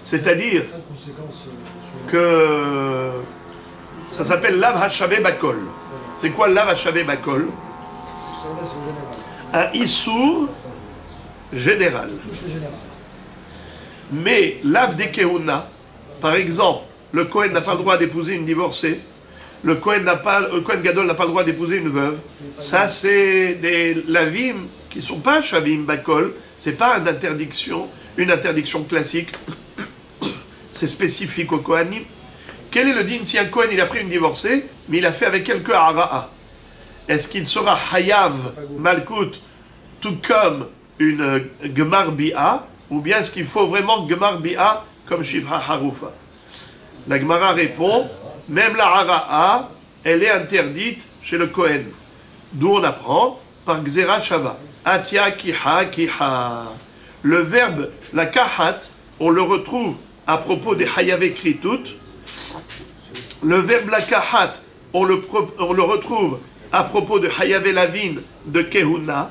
S1: C'est-à-dire que ça s'appelle Lav Hashavé Bakol. C'est quoi Lav Hashavé Bakol? Un Issour général. Mais Lav de Kehuna, par exemple, le Kohen n'a pas le droit d'épouser une divorcée, le Kohen Gadol n'a pas le droit d'épouser une veuve. Ça, c'est des lavim qui ne sont pas Shavim Bakol, c'est pas une interdiction classique. C'est spécifique au Kohanim. Quel est le din si un Kohen il a pris une divorcée, mais il a fait avec quelques hara'a? Est-ce qu'il sera hayav malkout tout comme une gemar bi'a, ou bien est-ce qu'il faut vraiment gemar bi'a comme shivra harufa? La Gemara répond, même la hara'a, elle est interdite chez le Kohen. D'où on apprend par gzera shava. Atia kiha kiha. Le verbe la kahat, on le retrouve à propos des Hayave Kritut. Le verbe la kahat, on le retrouve à propos de Hayave Lavin de Kehuna.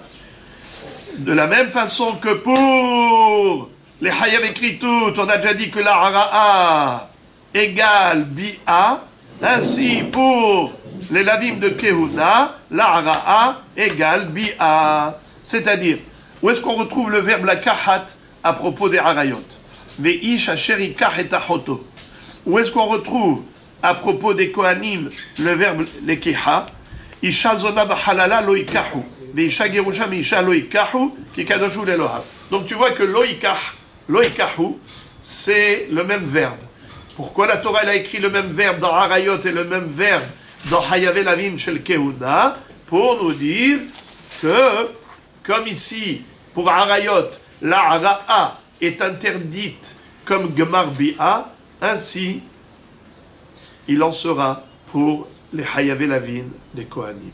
S1: De la même façon que pour les Hayave Kritut, on a déjà dit que la hara'a égale bi'a. Ainsi, pour les Lavim de Kehuna, la hara'a égale bi'a. C'est-à-dire, où est-ce qu'on retrouve le verbe la kahat à propos des harayot? Ve'ish asher yikach et achoto. Où est-ce qu'on retrouve à propos des Kohanim le verbe lekiha? Isha zona b'halala lo yikahu. Ve'isha gerusha me'isha lo yikahu ki kadoshu le'elohav. Donc tu vois que lo yikahu, c'est le même verbe. Pourquoi la Torah elle a écrit le même verbe dans Harayot et le même verbe dans Hayave Lavin shel Kehuna? Pour nous dire que, comme ici, pour Harayot, la hara'a est interdite comme Gemar Bi'a, ainsi il en sera pour les Hayave Lavin des Kohanim.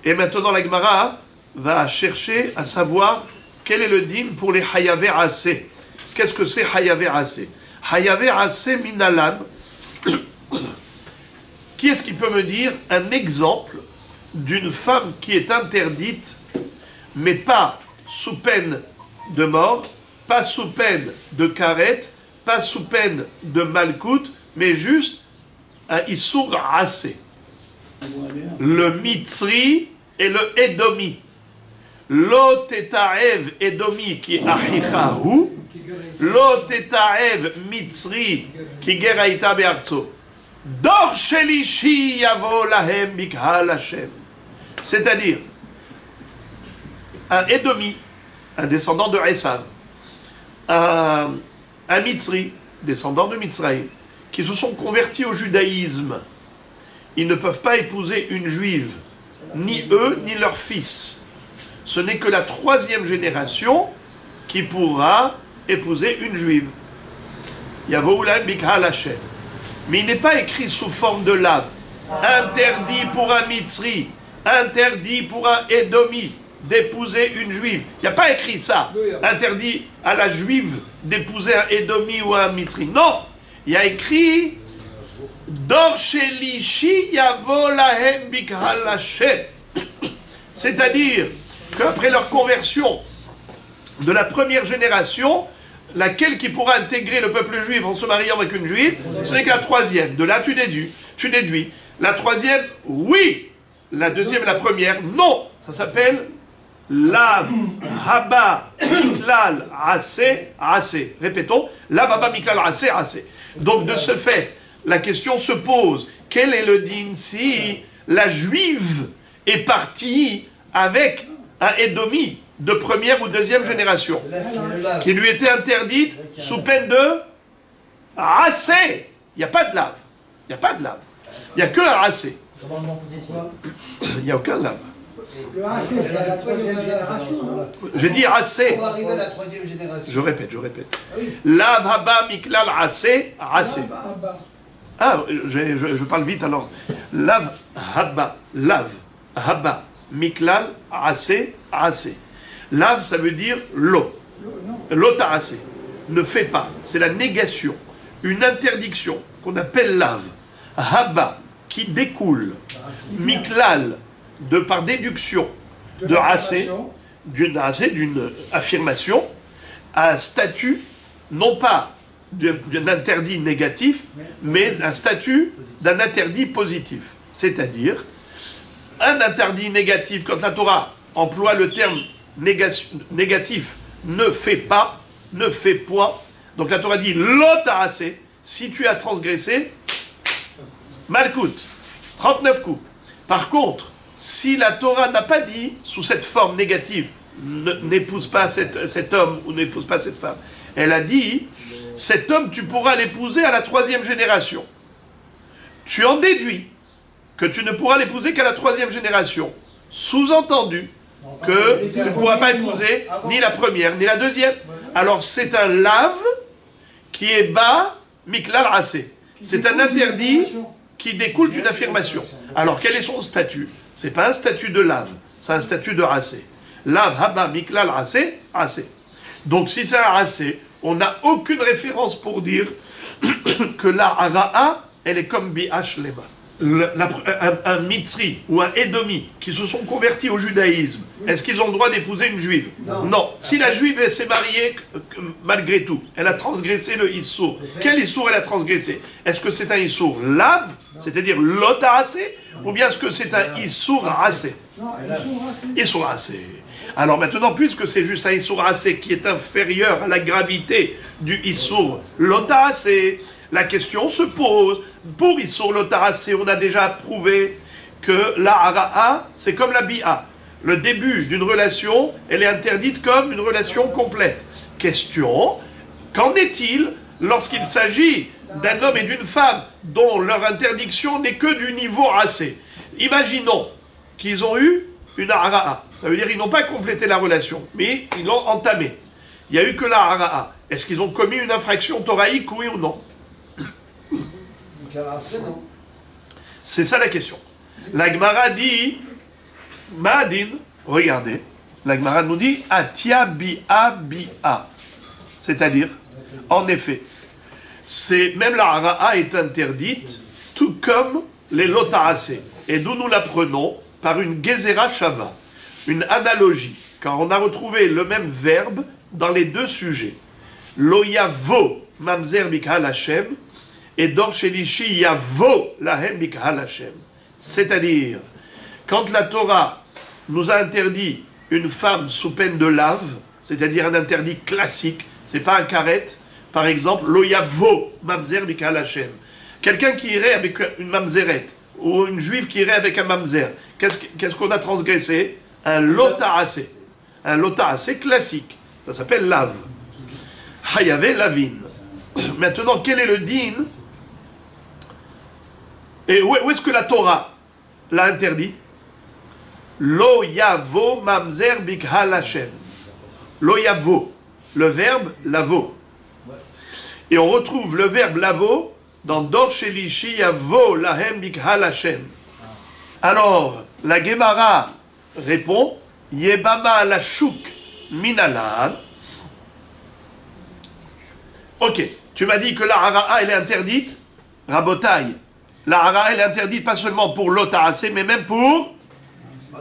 S1: Et maintenant la Gemara va chercher à savoir quel est le din pour les Hayave Aseh. Qu'est-ce que c'est Hayave Aseh? Hayave Aseh minalan. Qui est-ce qui peut me dire un exemple d'une femme qui est interdite, mais pas sous peine de mort, pas sous peine de karet, pas sous peine de malkout, mais juste un issour assez. Le mitzri et le edomi. Lo tetaev edomi qui achichahu, lo tetaev mitzri qui geraita be'artso. Dor shelishi yavo lahem bikhal Hashem. C'est-à-dire, un edomi, un descendant de Esav, un mitzri, descendant de Mitzraïm, qui se sont convertis au judaïsme, ils ne peuvent pas épouser une juive, ni eux, ni leurs fils. Ce n'est que la 3e génération qui pourra épouser une juive. Yavo lahem bikhal Hashem. Mais il n'est pas écrit sous forme de lave. Interdit pour un mitzri, interdit pour un édomi d'épouser une juive. Il n'y a pas écrit ça. Interdit à la juive d'épouser un édomi ou un mitzri. Non, il y a écrit Dor shelishi yavo lahem bikhal Hashem. C'est-à-dire qu'après leur conversion de la 1re génération, laquelle qui pourra intégrer le peuple juif en se mariant avec une juive, ce n'est que la 3e. De là, tu déduis. La 3e, oui. La 2e et la 1re, non. Ça s'appelle Lav, haba, miklal, assez. Répétons, lav, haba, miklal, assez. Donc de ce fait, la question se pose, quel est le din si la juive est partie avec un Édomi de première ou deuxième génération, qui lui était interdite sous peine de assez. Il n'y a pas de lave. Il n'y a que un assez. Il n'y a aucun lave.
S3: Le AC, c'est la troisième génération.
S1: Je dis assez.
S2: Pour arriver à la troisième génération.
S1: Je répète. Lav haba miklal assez. Ah, je parle vite alors. Lav haba miklal assez. Lav, ça veut dire l'eau. L'eau assez. Ne fais pas. C'est la négation. Une interdiction qu'on appelle lav. Haba, qui découle. Miklal, par déduction de assez, d'une affirmation, un statut, non pas d'un interdit négatif, mais un statut d'un interdit positif. C'est-à-dire, un interdit négatif, quand la Torah emploie le terme négatif, ne fais pas, ne fais point. Donc la Torah dit, l'ota assez, si tu as transgressé, malkout, 39 coups. Par contre, si la Torah n'a pas dit, sous cette forme négative, n'épouse pas cet homme ou n'épouse pas cette femme, elle a dit, cet homme, tu pourras l'épouser à la troisième génération. Tu en déduis que tu ne pourras l'épouser qu'à la troisième génération. Sous-entendu que tu ne pourras pas épouser ni la première ni la deuxième. Alors c'est un lave qui est bas, miklal assez. C'est un interdit qui découle d'une affirmation. Alors quel est son statut? C'est pas un statut de lave, c'est un statut de assez. Lave, haba, miklal, assez. Donc si c'est un assez, on n'a aucune référence pour dire que la hara'a, elle est comme bi'ash lema. Un Mitzri ou un Édomi qui se sont convertis au judaïsme, est-ce qu'ils ont le droit d'épouser une juive? Non. Si la juive s'est mariée malgré tout, elle a transgressé le issour. Quel issour elle a transgressé? Est-ce que c'est un issour lave, c'est-à-dire l'ota assez, ou bien est-ce que c'est un issour assez?
S3: Non,
S1: Issour assez. Alors maintenant, puisque c'est juste un issour assez qui est inférieur à la gravité du issour l'ota assez, la question se pose. Pour Issour l'Otarasé, on a déjà prouvé que la hara'a, c'est comme la bi'a. Le début d'une relation, elle est interdite comme une relation complète. Question, qu'en est-il lorsqu'il s'agit d'un homme et d'une femme dont leur interdiction n'est que du niveau assez? Imaginons qu'ils ont eu une hara'a. Ça veut dire qu'ils n'ont pas complété la relation, mais ils l'ont entamée. Il n'y a eu que la hara'a. Est-ce qu'ils ont commis une infraction toraïque, oui ou non? C'est ça la question. La Gemara dit, Ma'adin, regardez, la Gemara nous dit, Atia bi'a bi'a. C'est-à-dire, en effet, même la hara'a est interdite, tout comme les lota'asé. Et d'où nous l'apprenons? Par une gezera shava, une analogie, car on a retrouvé le même verbe dans les deux sujets. Lo yavo mamzer bik'al Hashem, et Dor Shelishi Yavo Lahem Mikhal Hashem. C'est-à-dire, quand la Torah nous a interdit une femme sous peine de lave, c'est-à-dire un interdit classique, c'est pas un karet, par exemple, Lo Yavo Mamzer Mikhal Hashem. Quelqu'un qui irait avec une mamzeret, ou une juive qui irait avec un mamzer, qu'est-ce qu'on a transgressé? Un lota'asé. Un lota'asé classique. Ça s'appelle lave. Hayave lavin. Maintenant, quel est le din? Et où est-ce que la Torah l'a interdit? Lo yavo mamzer bikhal Hashem. Lo yavo. Le verbe lavo. Et on retrouve le verbe lavo dans Dor Shelishi Yavo Lahem Bikhal Hashem. Alors, la Gemara répond Yebama la shuk minalan. Ok, tu m'as dit que la hara'a elle est interdite. Rabotaï. La hara'a elle est interdite pas seulement pour l'ota'asé, mais même pour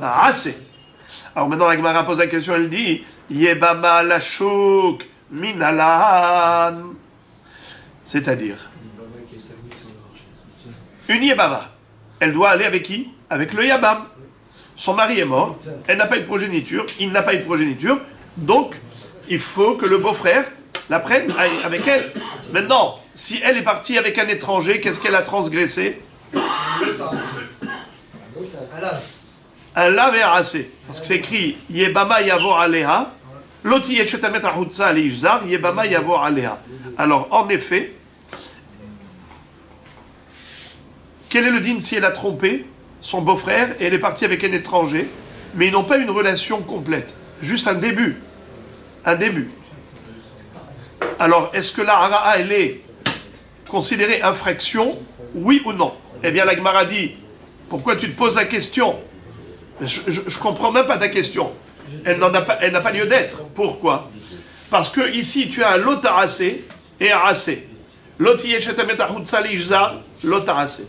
S1: asé. Alors maintenant la Gemara pose la question, elle dit Yebama la shuk minalan. C'est-à-dire une Yebama. Elle doit aller avec qui? Avec le Yabam. son mari est mort, elle n'a pas eu de progéniture, il n'a pas eu de progéniture, donc il faut que le beau-frère la prenne avec elle. Maintenant, si elle est partie avec un étranger, qu'est-ce qu'elle a transgressé? Un lave et assez. Parce que c'est écrit Yebama yavo aleha, l'oti yeshetamet ahutza alihzar, Yebama yavo aleha. Alors, en effet, quel est le din si elle a trompé son beau-frère et elle est partie avec un étranger, mais ils n'ont pas une relation complète, juste un début. Un début. Alors, est-ce que la hara'a, elle est considérée infraction, oui ou non? Eh bien, la Gemara dit, pourquoi tu te poses la question? Je ne comprends même pas ta question. Elle n'a pas lieu d'être. Pourquoi? Parce que ici, tu as lot arasé et arasé. Lot yeshetamet ahutza lishzar, lot arasé.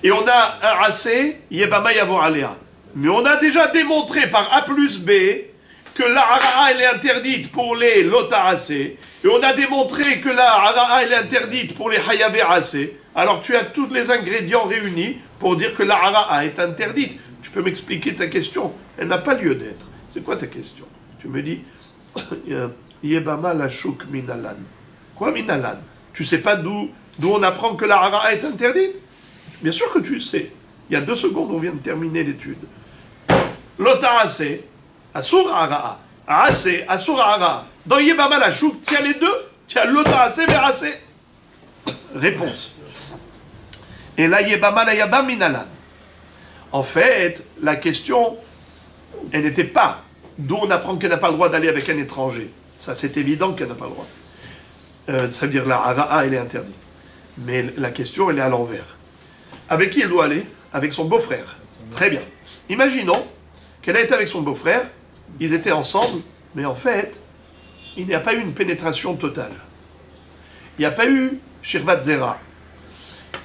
S1: Et on a arasé, yebama yavo alea. Mais on a déjà démontré par A plus B que la hara'a, elle est interdite pour les lot arasé. Et on a démontré que la hara'a, elle est interdite pour les hayabé arasé. Alors tu as tous les ingrédients réunis pour dire que la hara'a est interdite. Tu peux m'expliquer ta question? Elle n'a pas lieu d'être. C'est quoi ta question? Tu me dis, Yebama la chouk minalan. Quoi minalan? Tu sais pas d'où on apprend que la hara'a est interdite? Bien sûr que tu le sais. Il y a 2 secondes, on vient de terminer l'étude. Lotarase, asur hara'a. Arase, asur hara'a. Dans Yebama la chouk, tu as les deux. Tu as lotarase, verase. Réponse. Et là, Yebama la yaba minalan. En fait, la question, elle n'était pas d'où on apprend qu'elle n'a pas le droit d'aller avec un étranger. Ça, c'est évident qu'elle n'a pas le droit. Ça veut dire la hara'a, elle est interdite. Mais la question, elle est à l'envers. Avec qui elle doit aller? Avec son beau-frère. Très bien. Imaginons qu'elle a été avec son beau-frère, ils étaient ensemble, mais en fait, il n'y a pas eu une pénétration totale. Il n'y a pas eu shirvat zera.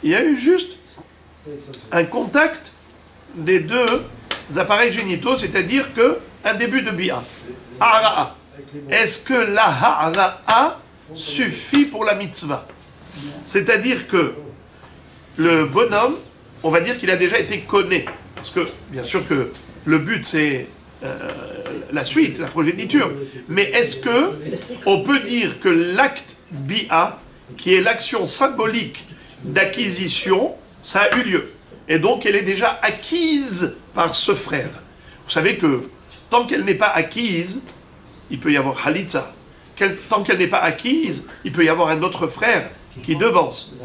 S1: Il y a eu juste un contact des 2 appareils génitaux, c'est-à-dire un début de bi'a. Hara'a. Est-ce que la hara'a suffit pour la mitzvah? C'est-à-dire que le bonhomme, on va dire qu'il a déjà été conné. Parce que, bien sûr que le but, c'est la suite, la progéniture. Mais est-ce que on peut dire que l'acte bi'a, qui est l'action symbolique d'acquisition, ça a eu lieu? Et donc, elle est déjà acquise par ce frère. Vous savez que tant qu'elle n'est pas acquise, il peut y avoir Halitza. Tant qu'elle n'est pas acquise, il peut y avoir un autre frère qui devance.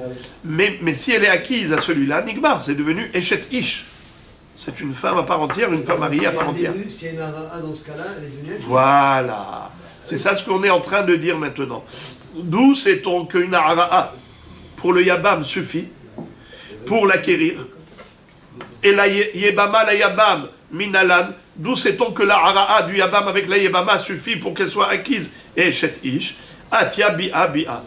S1: Mais si elle est acquise à celui-là, Nigmar, c'est devenu Eshet Ish. C'est une femme à part entière, une femme mariée à part entière.
S3: Si elle a dans ce cas-là, elle est devenue acquise.
S1: Voilà. C'est ça ce qu'on est en train de dire maintenant. D'où sait-on qu'une hara'a pour le Yabam suffit pour l'acquérir? Et la Yebama, la Yabam, minalan, d'où sait-on que la hara'a du Yabam avec la Yebama suffit pour qu'elle soit acquise? Et Shet Ish, Atia bi'a bi'a.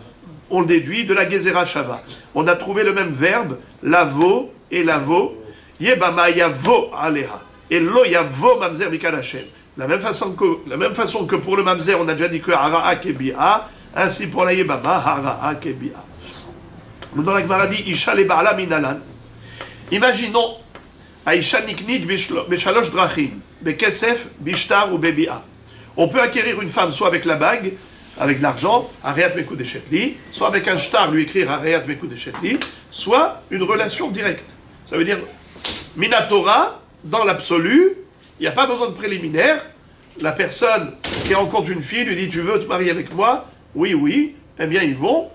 S1: On le déduit de la Gezerah Shava. On a trouvé le même verbe, lavo et lavo, Yebama yavo aleha. Et lo yavo mamzer mikal Hashem. La même façon que pour le mamzer, on a déjà dit que hara'a kebi'a, ainsi pour la Yebama, hara'a kebi'a. Dans la Gemara dit, Isha le ba'ala minalan. Imaginons, Aisha niknit beshalosh drachim, bekesef, bishtar ou bebi'a. On peut acquérir une femme soit avec la bague, avec de l'argent, Ariat Mekou de Chetli, soit avec un shtar, lui écrire Ariat Mekou de Chetli, soit une relation directe. Ça veut dire, Minatora, dans l'absolu, il n'y a pas besoin de préliminaire. La personne qui rencontre une fille lui dit, tu veux te marier avec moi? Oui, oui. Eh bien, ils font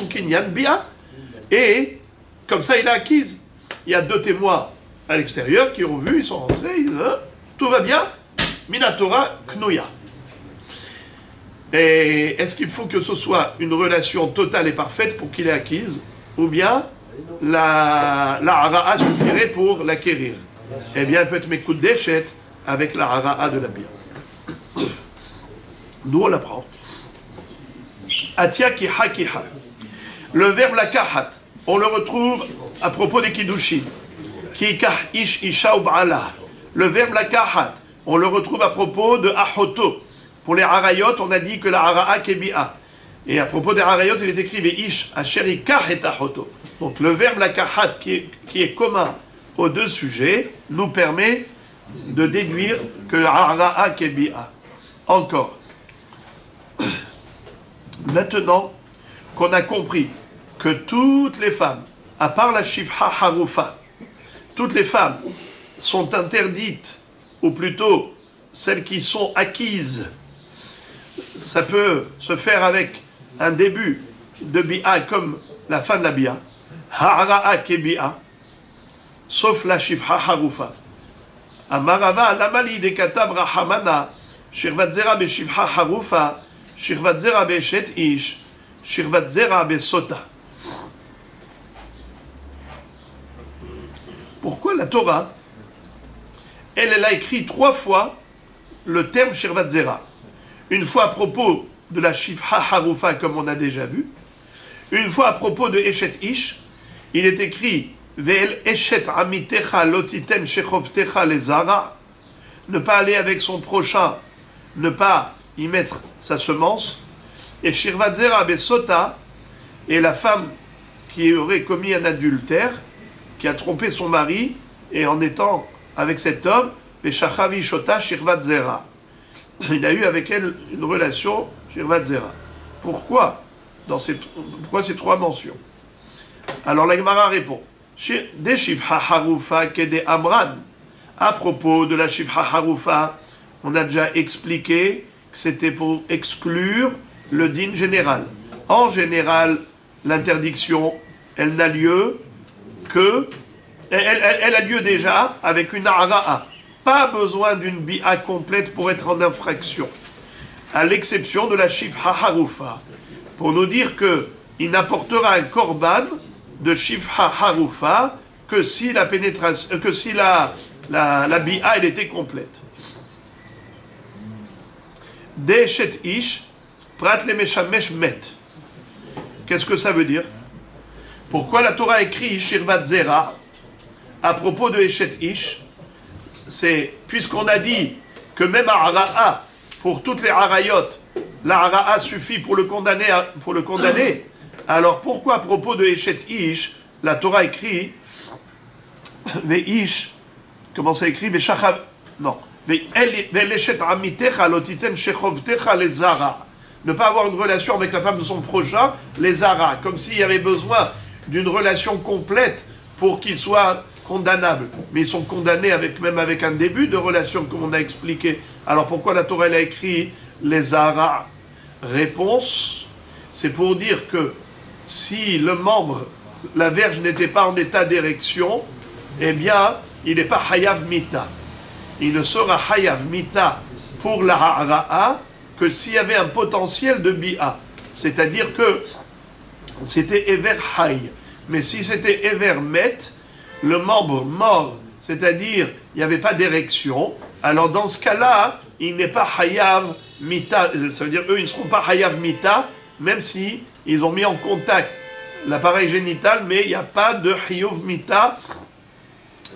S1: Kinyan Bia. Et, comme ça, il a acquise. Il y a 2 témoins à l'extérieur qui ont vu, ils sont rentrés, tout va bien. Minatora Knuya. Et est-ce qu'il faut que ce soit une relation totale et parfaite pour qu'il ait acquise, ou bien la hara'a suffirait pour l'acquérir? Eh bien, elle peut être Mekoud Deshet avec la hara'a de la bière. D'où on l'apprend? Atia kiha kiha. Le verbe la kahat, on le retrouve à propos des kiddushin. Ki kah ish isha ou ba'ala. Le verbe la kahat, on le retrouve à propos de achoto. Pour les harayot, on a dit que la hara'a kebi'a. Et à propos des harayot, il est écrit Ish asheri kah et achoto. Donc le verbe la kahat qui est commun aux 2 sujets nous permet de déduire que Hara'a Kebi'a. Encore. Maintenant qu'on a compris que toutes les femmes, à part la Shifha Harufa, toutes les femmes sont interdites, ou plutôt celles qui sont acquises. Ça peut se faire avec un début de bi'a comme la fin de la bi'a, ha'ara'a kebi'a, sauf la shifha harufa. Amarava lamali de katab rahamana, shirvat zera be shifha harufa, shirvat zera be shet ish, shirvat zera be sota. Pourquoi la Torah, elle a écrit 3 fois le terme shirvat zera? Une fois à propos de la shifha harufa, comme on a déjà vu. Une fois à propos de Eshet Ish, il est écrit Ve'el Eshet Amitecha Lotiten Shechovtecha Lezara, ne pas aller avec son prochain, ne pas y mettre sa semence. Et Shirvat Zera Besota, et la femme qui aurait commis un adultère, qui a trompé son mari, et en étant avec cet homme, Beshachavi Shota Shirvat Zera. Il a eu avec elle une relation Shirvat Zera. Pourquoi pourquoi ces 3 mentions? Alors la Gemara répond Des Shifha Harufa Kede Amran. À propos de la Shifha Harufa, on a déjà expliqué que c'était pour exclure le din général. En général, l'interdiction, elle n'a lieu que. Elle a lieu déjà avec une Hara'a. Pas besoin d'une bi'a complète pour être en infraction. À l'exception de la Shifha Harufa. Pour nous dire qu'il n'apportera un korban de Shifha Harufa que si la pénétration, que si la bi'a elle était complète. De'eshet ish, prat le meshamesh met. Qu'est-ce que ça veut dire? Pourquoi la Torah écrit Shirvat Zera à propos de Eshet ish? C'est puisqu'on a dit que même Hara'a, pour toutes les Harayot, la Hara'a suffit pour le condamner, alors pourquoi à propos de Eshet Ish, la Torah écrit Ve'ish, comment ça écrit Ve'shachav, non, Ve'eshet Amitecha lotiten shechovtecha les Zara. Ne pas avoir une relation avec la femme de son prochain, les Zara, comme s'il y avait besoin d'une relation complète pour qu'ils soient condamnables. Mais ils sont condamnés même avec un début de relation, comme on a expliqué. Alors pourquoi la Torah elle a écrit les Zara? Réponse, c'est pour dire que si le membre, la verge n'était pas en état d'érection, eh bien, il n'est pas Hayav Mita. Il ne sera Hayav Mita pour la Hara'a que s'il y avait un potentiel de Bi'a. C'est-à-dire que c'était Ever Hay. Mais si c'était Ever Met, le membre mort, c'est-à-dire il n'y avait pas d'érection, alors dans ce cas-là, il n'est pas Hayav Mita, ça veut dire eux ils ne seront pas Hayav Mita, même si ils ont mis en contact l'appareil génital, mais il n'y a pas de Hayuv Mita,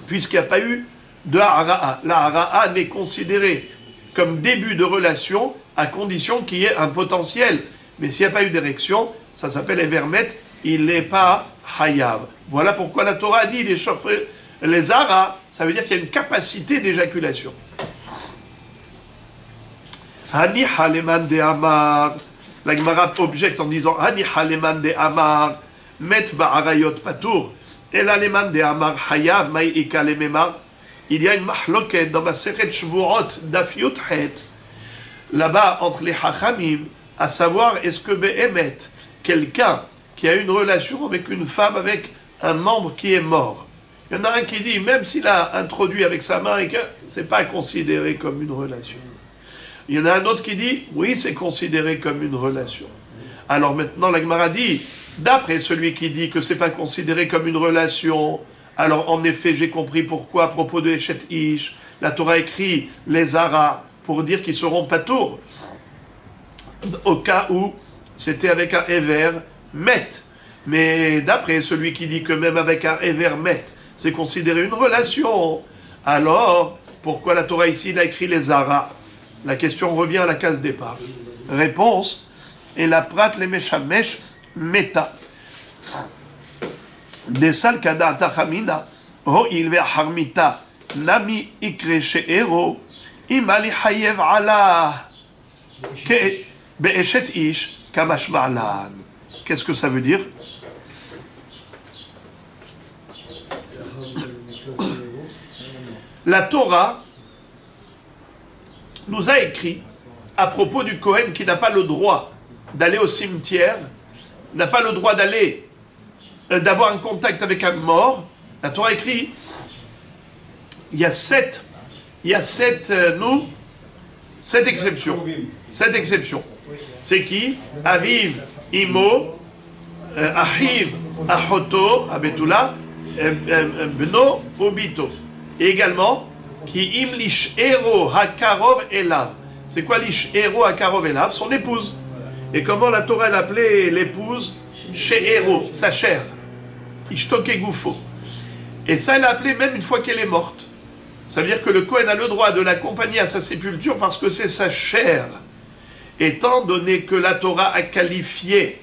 S1: puisqu'il n'y a pas eu de Hara'a. La Hara'a n'est considérée comme début de relation à condition qu'il y ait un potentiel. Mais s'il n'y a pas eu d'érection, ça s'appelle Evermet, il n'est pas Hayav. Voilà pourquoi la Torah dit les Zara, ça veut dire qu'il y a une capacité d'éjaculation. Hani Haleman de Amar, la Gemara objecte en disant Hani Haleman de Amar, Met Ba'arayot Patour, El Haleman de Amar Hayav Maïika le Memar. Il y a une mahloket dans ma Sechet Shvuot d'Afiut Het, là-bas entre les Hachamim, à savoir est-ce que Be'emet, quelqu'un qui a une relation avec une femme avec un membre qui est mort. Il y en a un qui dit, même s'il a introduit avec sa main, c'est pas considéré comme une relation. Il y en a un autre qui dit, oui, c'est considéré comme une relation. Alors maintenant, la Gemara dit, d'après celui qui dit que c'est pas considéré comme une relation, alors en effet, j'ai compris pourquoi, à propos de Eshet Ish, la Torah écrit les Zara pour dire qu'ils seront patours. Au cas où c'était avec un Ever Met. Mais d'après celui qui dit que même avec un Ever Met, c'est considéré une relation, alors pourquoi la Torah ici a écrit les Zara? La question revient à la case départ. Réponse, et la prat le meshamesh meta. Desal kada tachamina, ho il ve harmita, nami ikre she'ero, imali hayev ala, be'eshet ish, kamash ma'lan. Qu'est-ce que ça veut dire? La Torah nous a écrit à propos du Kohen qui n'a pas le droit d'aller au cimetière, n'a pas le droit d'aller, d'avoir un contact avec un mort. La Torah écrit, il y a sept exceptions. Sept exceptions. C'est qui? Aviv, Imo, Ahiv, Ahoto, Abetula, Beno, Obito. Et également, qui im lish ero hakarov elav. C'est quoi lish ero hakarov elav? Son épouse. Et comment la Torah l'appelait l'épouse? She'ero, sa chair. Ishtoke gufo. Et ça, elle l'a appelée même une fois qu'elle est morte. Ça veut dire que le Kohen a le droit de l'accompagner à sa sépulture parce que c'est sa chair. Étant donné que la Torah a qualifié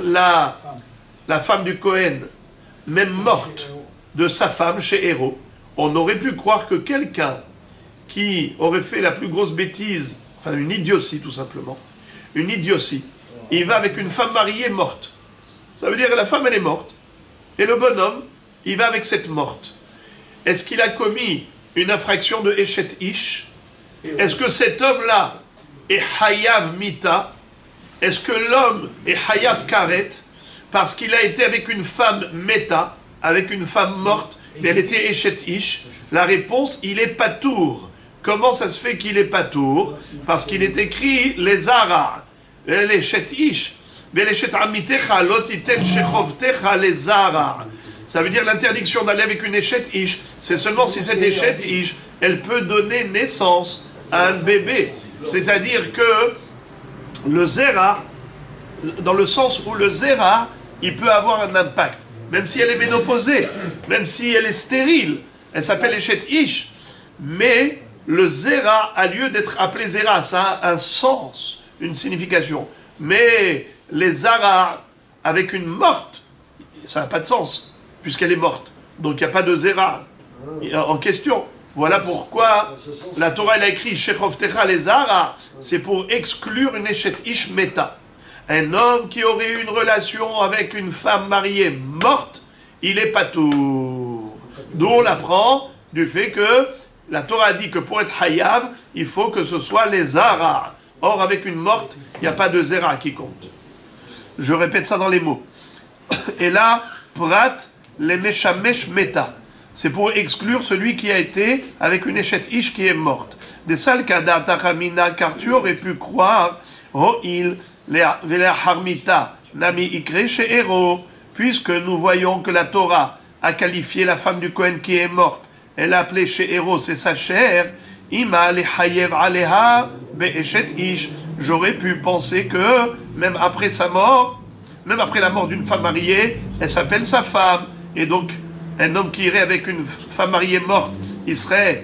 S1: la femme du Kohen, même morte, de sa femme, She'ero, on aurait pu croire que quelqu'un qui aurait fait la plus grosse bêtise, enfin une idiotie tout simplement, une idiotie, il va avec une femme mariée morte. Ça veut dire que la femme elle est morte, et le bonhomme, il va avec cette morte. Est-ce qu'il a commis une infraction de Eshet Ish? Est-ce que cet homme-là est Hayav Mita? Est-ce que l'homme est Hayav Karet parce qu'il a été avec une femme Meta, avec une femme morte, mais elle était Eshet Ish? La réponse, il est Patour. Comment ça se fait qu'il est Patour? Parce qu'il est écrit les Zara, les Eshet Ish, mais les Eshet Amitecha, Lotiten Shechovtecha, les Zara. Ça veut dire l'interdiction d'aller avec une Eshet Ish, c'est seulement si cette Eshet Ish, elle peut donner naissance à un bébé. C'est-à-dire que le Zera, dans le sens où le Zera, il peut avoir un impact. Même si elle est ménopausée, même si elle est stérile, elle s'appelle Eshet Ish. Mais le Zera, a lieu d'être appelé Zera, ça a un sens, une signification. Mais les Zara, avec une morte, ça n'a pas de sens, puisqu'elle est morte. Donc il n'y a pas de Zera en question. Voilà pourquoi la Torah elle a écrit Shechovtecha les Zara, c'est pour exclure une Eshet Ish Meta. Un homme qui aurait eu une relation avec une femme mariée morte, il est patour. D'où on apprend du fait que la Torah dit que pour être hayav, il faut que ce soit les Zara. Or, avec une morte, il n'y a pas de Zera qui compte. Je répète ça dans les mots. Et là, prat, les meshamesh meta. C'est pour exclure celui qui a été avec une Eshet Ish qui est morte. Des salles kadar tachamina, car tu aurais pu croire, oh il, Vela Harmita, Nami Ikre She'ero, puisque nous voyons que la Torah a qualifié la femme du Kohen qui est morte, elle a appelé She'ero, c'est sa chair, Ima le Hayev Aleha Be'eshet Ish. J'aurais pu penser que, même après sa mort, même après la mort d'une femme mariée, elle s'appelle sa femme. Et donc, un homme qui irait avec une femme mariée morte, il serait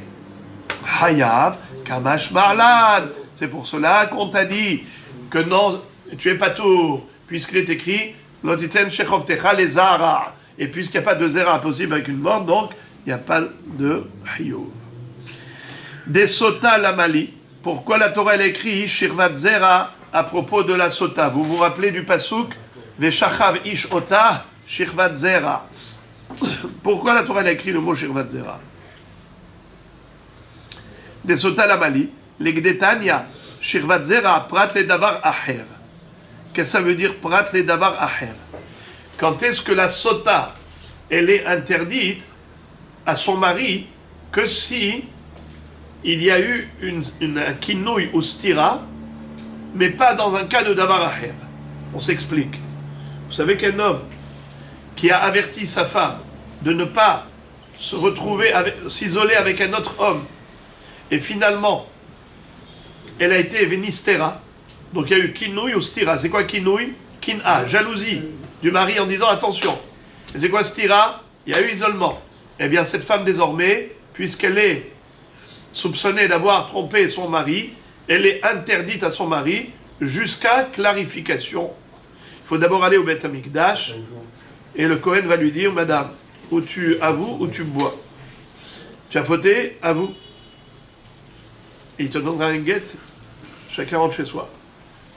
S1: Hayav Kamash Ma'lan. C'est pour cela qu'on t'a dit que non, tu es pas tour, puisqu'il est écrit Lotiten Shechovtecha les Zara. Et puisqu'il n'y a pas de Zera possible avec une morte, donc il n'y a pas de Hayov. Des Sota Lamali. Pourquoi la Torah elle écrit Shirvat Zera à propos de la Sota? Vous vous rappelez du Pasuk Veshachav Ish Ota Shirvat Zera. Pourquoi la Torah elle a écrit le mot Shirvat Zera? Des Sota Lamali. L'Egdetania Shirvat Zera Prat le Davar Aher. Qu'est-ce que ça veut dire Prat le Davar Aher? Quand est-ce que la Sota elle est interdite à son mari que si il y a eu un kinouï ou stira, mais pas dans un cas de davar aher. On s'explique. Vous savez qu'un homme qui a averti sa femme de ne pas se retrouver, s'isoler avec un autre homme, et finalement, elle a été vénistera, donc il y a eu kinouï ou stira. C'est quoi kinouï? Kin'a, jalousie du mari en disant attention. Et c'est quoi stira? Il y a eu isolement. Eh bien, cette femme désormais, puisqu'elle est soupçonnée d'avoir trompé son mari, elle est interdite à son mari jusqu'à clarification. Il faut d'abord aller au Beth Amikdash et le Kohen va lui dire, madame, ou tu avoues ou tu bois. Tu as fauté, à vous. Et il te donnera un guet, chacun rentre chez soi.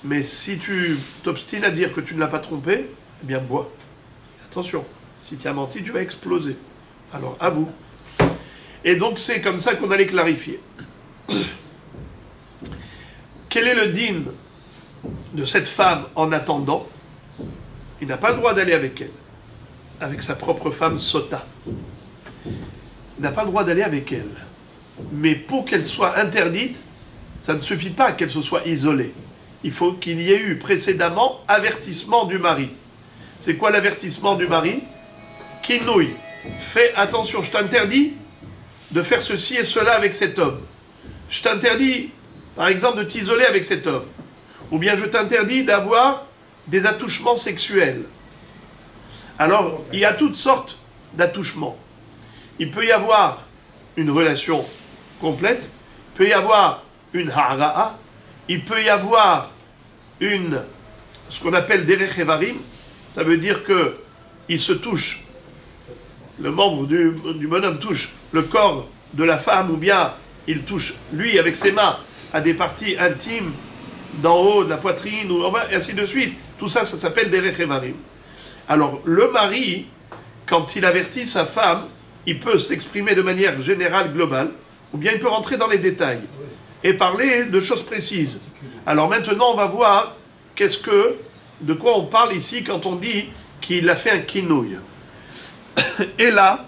S1: Mais si tu t'obstines à dire que tu ne l'as pas trompé, eh bien bois. Attention, si tu as menti, tu vas exploser. Alors, à vous. Et donc, c'est comme ça qu'on allait clarifier. Quel est le din de cette femme en attendant? Il n'a pas le droit d'aller avec elle, avec sa propre femme sota. Il n'a pas le droit d'aller avec elle. Mais pour qu'elle soit interdite, ça ne suffit pas qu'elle se soit isolée. Il faut qu'il y ait eu précédemment avertissement du mari. C'est quoi l'avertissement du mari? Kinouï, fais attention, je t'interdis de faire ceci et cela avec cet homme. Je t'interdis, par exemple, de t'isoler avec cet homme. Ou bien je t'interdis d'avoir des attouchements sexuels. Alors, il y a toutes sortes d'attouchements. Il peut y avoir une relation complète, il peut y avoir une hara'a, il peut y avoir ce qu'on appelle derech evarim, ça veut dire que il se touche, le membre du bonhomme touche le corps de la femme, ou bien il touche, lui, avec ses mains, à des parties intimes, d'en haut, de la poitrine, et ainsi de suite. Tout ça, ça s'appelle derech evarim. Alors, le mari, quand il avertit sa femme, il peut s'exprimer de manière générale, globale, ou bien il peut rentrer dans les détails et parler de choses précises. Alors maintenant, on va voir de quoi on parle ici quand on dit qu'il a fait un kinouï. Et là,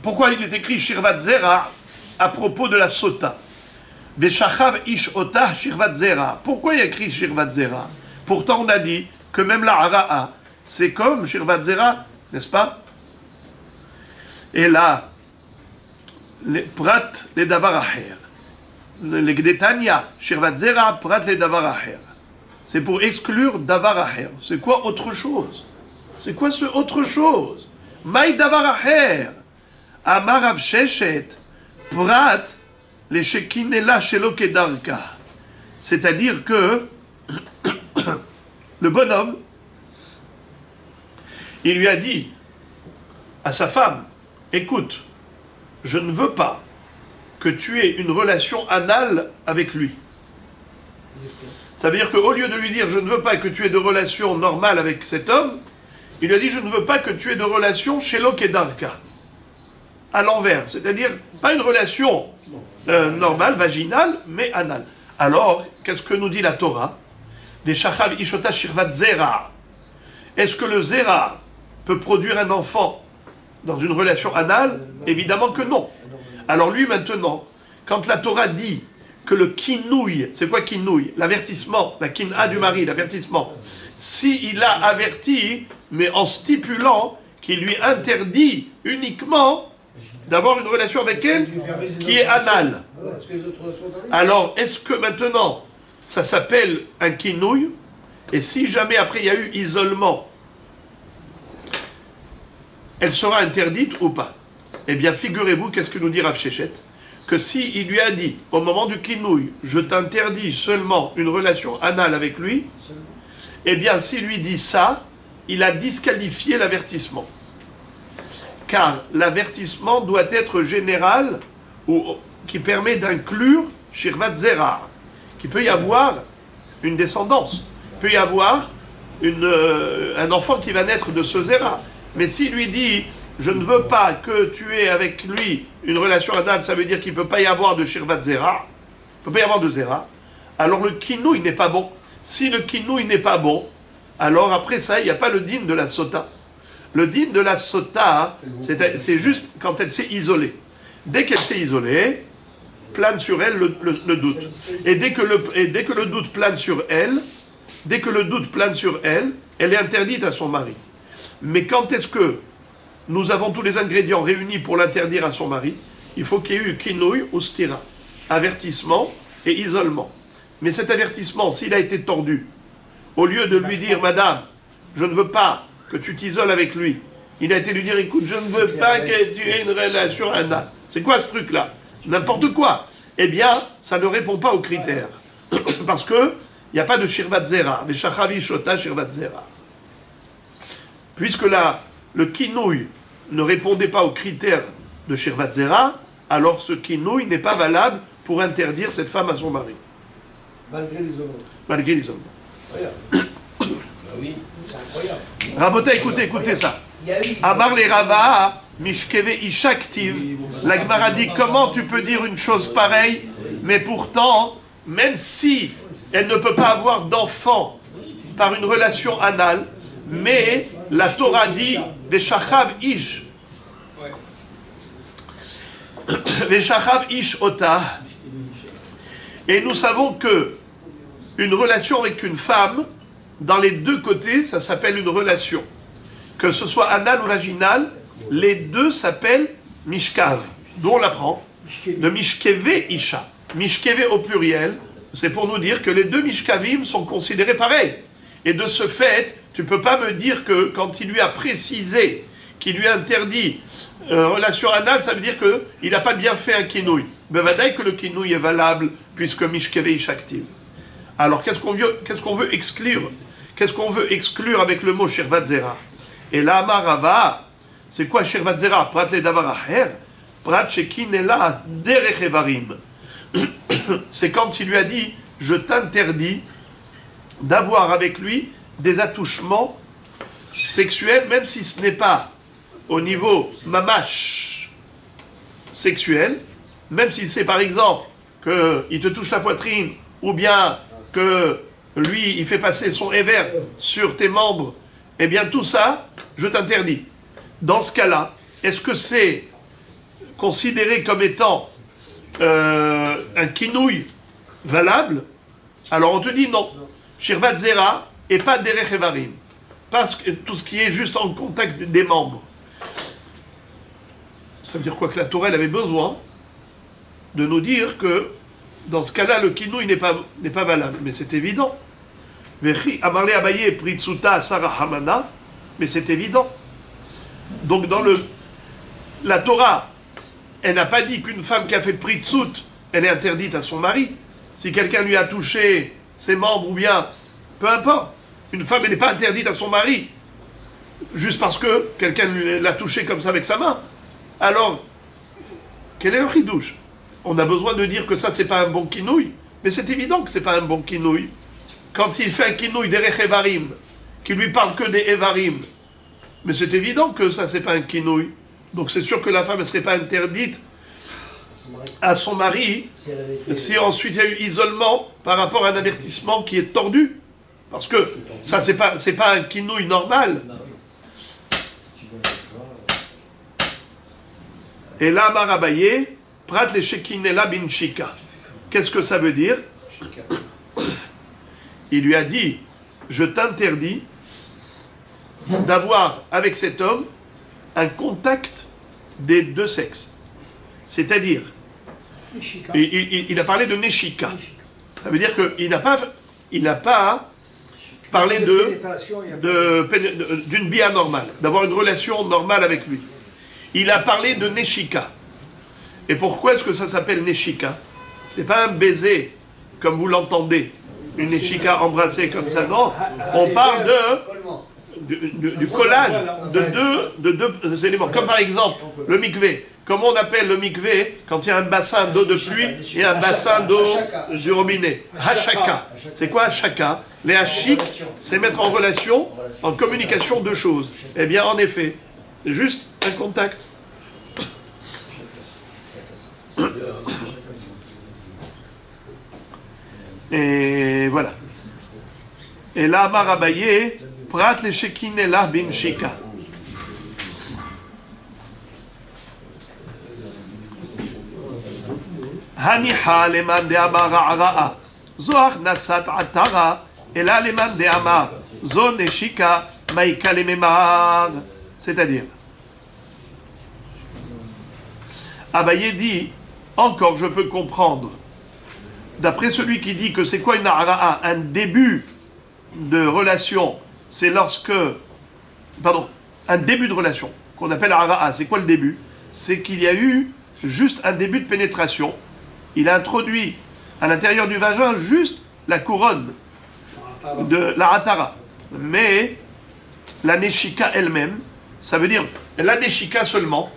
S1: pourquoi il est écrit Shirvat Zera à propos de la sota? Veshachav ish otah Shirvat Zera. Pourquoi il y a écrit Shirvat Zera? Pourtant, on a dit que même la hara'a, c'est comme Shirvat Zera, n'est-ce pas? Et là, les prat les davar acher. Les Gdetania, Shirvat Zera, prat les davar acher. C'est pour exclure davar acher. C'est quoi autre chose? C'est quoi ce autre chose? Maï davar acher. Amar Rav Sheshet, prat les shekinela shelo kedarka. C'est-à-dire que le bonhomme, il lui a dit à sa femme, écoute, je ne veux pas que tu aies une relation anale avec lui. Ça veut dire qu'au lieu de lui dire, je ne veux pas que tu aies de relation normale avec cet homme, il lui a dit, je ne veux pas que tu aies de relation shelo kedarka. À l'envers, c'est-à-dire pas une relation normale, vaginale, mais anale. Alors, qu'est-ce que nous dit la Torah? Des shachav ishota shirvat zera. Est-ce que le zera peut produire un enfant dans une relation anale? Évidemment que non. Alors lui maintenant, quand la Torah dit que le kinouï, c'est quoi kinouï? L'avertissement, la kin'a du mari, l'avertissement. S'il a averti, mais en stipulant qu'il lui interdit uniquement d'avoir une relation avec elle qui est anale. Alors, est-ce que maintenant, ça s'appelle un kinouï? Et si jamais après il y a eu isolement, elle sera interdite ou pas? Eh bien, figurez-vous, qu'est-ce que nous dit Rav Sheshet? Que si il lui a dit, au moment du kinouï, je t'interdis seulement une relation anale avec lui, eh bien, s'il lui dit ça, il a disqualifié l'avertissement. Car l'avertissement doit être général, ou qui permet d'inclure Shirvat Zera, qu'il peut y avoir une descendance, il peut y avoir un enfant qui va naître de ce Zera. Mais s'il lui dit, je ne veux pas que tu aies avec lui une relation anale, ça veut dire qu'il ne peut pas y avoir de Shirvat Zera, il ne peut pas y avoir de Zera, alors le kinouï n'est pas bon. Si le kinouï n'est pas bon, alors après ça, il n'y a pas le din de la sota. Le din de la sota, c'est juste quand elle s'est isolée. Dès qu'elle s'est isolée, plane sur elle le doute. Et dès que le doute plane sur elle, elle est interdite à son mari. Mais quand est-ce que nous avons tous les ingrédients réunis pour l'interdire à son mari? Il faut qu'il y ait eu kinouï ou stira, avertissement et isolement. Mais cet avertissement, s'il a été tordu, au lieu de lui dire, madame, je ne veux pas que tu t'isoles avec lui, il a été lui dire, écoute, je ne veux pas que tu aies une relation anale. C'est quoi ce truc-là? N'importe quoi. Eh bien, ça ne répond pas aux critères. Parce que il n'y a pas de Shirvat Zera. Mais Shachavi Shota Shirvat Zera. Puisque là, le kinouï ne répondait pas aux critères de Shirvat Zera, alors ce kinouï n'est pas valable pour interdire cette femme à son mari.
S3: Malgré l'isolement.
S1: Malgré l'isolement.
S3: Incroyable.
S2: Oui.
S3: C'est incroyable.
S1: Rabota, écoutez ça.
S3: Il y a eu.
S1: Amar les Rava, Mishkeve Ishaktiv. La Gemara dit comment tu peux dire une chose pareille, mais pourtant, même si elle ne peut pas avoir d'enfant par une relation anale, mais la Torah dit Veshachav Ish. Veshachav Ish Ota. Et nous savons que une relation avec une femme, dans les deux côtés, ça s'appelle une relation. Que ce soit anal ou vaginal, les deux s'appellent mishkav. D'où on l'apprend de mishkeve isha. Mishkeve au pluriel, c'est pour nous dire que les deux mishkavim sont considérés pareils. Et de ce fait, tu ne peux pas me dire que quand il lui a précisé qu'il lui a interdit relation anale, ça veut dire qu'il n'a pas bien fait un kinouï. Mais vadaï que le kinouï est valable puisque mishkeve isha active. Alors qu'est-ce qu'on veut exclure? Qu'est-ce qu'on veut exclure avec le mot shirvat zera? Et là, Amarava, c'est quoi shirvat zera? Prat le davar aher, prat shekinela derech evarim. C'est quand il lui a dit, je t'interdis d'avoir avec lui des attouchements sexuels, même si ce n'est pas au niveau mamash sexuel, même si c'est par exemple qu'il te touche la poitrine, ou bien que lui, il fait passer son éver sur tes membres, eh bien tout ça, je t'interdis. Dans ce cas-là, est-ce que c'est considéré comme étant un kinouï valable? Alors on te dit non. Shirvat zera et pas derech evarim. Parce que tout ce qui est juste en contact des membres. Ça veut dire quoi? Que la Torah elle avait besoin de nous dire que dans ce cas-là, le kinouï n'est pas valable. Mais c'est évident. Vechi amarle abaye pritsuta sarah hamana. Mais c'est évident. Donc dans la Torah, elle n'a pas dit qu'une femme qui a fait pritsut, elle est interdite à son mari. Si quelqu'un lui a touché ses membres ou bien, peu importe. Une femme, elle n'est pas interdite à son mari. Juste parce que quelqu'un l'a touché comme ça avec sa main. Alors, quel est le chidouche? On a besoin de dire que ça, c'est pas un bon kinouï. Mais c'est évident que c'est pas un bon kinouï. Quand il fait un kinouï derech evarim, qui lui parle que des evarim, mais c'est évident que ça, c'est pas un kinouï. Donc c'est sûr que la femme ne serait pas interdite à son mari si ensuite il y a eu isolement par rapport à un avertissement qui est tordu. Parce que ça, c'est pas un kinouï normal. Et là, Marabaye, prat le shekinela bin shika. Qu'est-ce que ça veut dire? Il lui a dit, je t'interdis d'avoir avec cet homme un contact des deux sexes. C'est-à-dire, il a parlé de neshika. Ça veut dire qu'il n'a pas parlé d'une bia normale, d'avoir une relation normale avec lui. Il a parlé de neshika. Et pourquoi est-ce que ça s'appelle neshika? C'est pas un baiser, comme vous l'entendez, une neshika embrassée comme ça, non. On parle du collage de deux éléments. Comme par exemple, le mikvé. Comment on appelle le mikvé quand il y a un bassin d'eau de pluie et un bassin d'eau du robinet? Hashaka. C'est quoi hashaka? Les hashik, c'est mettre en relation, en communication deux choses. Eh bien, en effet, juste un contact. Et voilà. Et là, Marabaye, prat le shekinela bin shika. Haniha leman de amar ara'a. Zohar nasat atara. Et là, leman de amar. Zo neshika maïka lememar. C'est-à-dire, Abaye dit, encore je peux comprendre, d'après celui qui dit que c'est quoi une ara'a, un début de relation, c'est lorsque, un début de relation, qu'on appelle ara'a, c'est quoi le début? C'est qu'il y a eu juste un début de pénétration, il a introduit à l'intérieur du vagin juste la couronne de la atara, mais la neshika elle-même, ça veut dire la neshika seulement,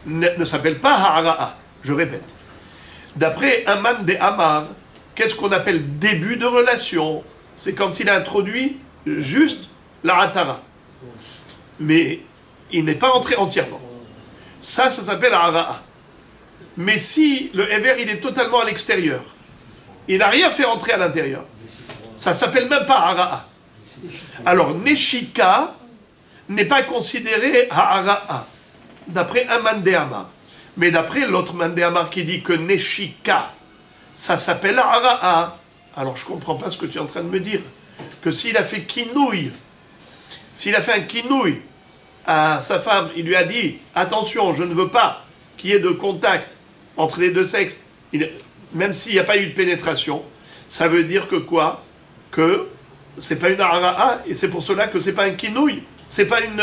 S1: ne s'appelle pas ha'ara'a. Je répète. D'après Aman de Amar, qu'est-ce qu'on appelle début de relation? C'est quand il a introduit juste la Hatara. Mais il n'est pas entré entièrement. Ça s'appelle Hara'a. Mais si le Ever, il est totalement à l'extérieur, il n'a rien fait entrer à l'intérieur, ça s'appelle même pas Hara'a. Alors, Neshika n'est pas considéré Hara'a, d'après un Mandéamar. Mais d'après l'autre Mandéamar qui dit que Neshika, ça s'appelle Hara'a. Alors, je ne comprends pas ce que tu es en train de me dire. Que s'il a fait kinouille, s'il a fait un kinouille à sa femme, il lui a dit « Attention, je ne veux pas qu'il y ait de contact entre les deux sexes, même s'il n'y a pas eu de pénétration, ça veut dire que quoi? Que c'est pas une hara'a, et c'est pour cela que c'est pas un kinouille, c'est pas une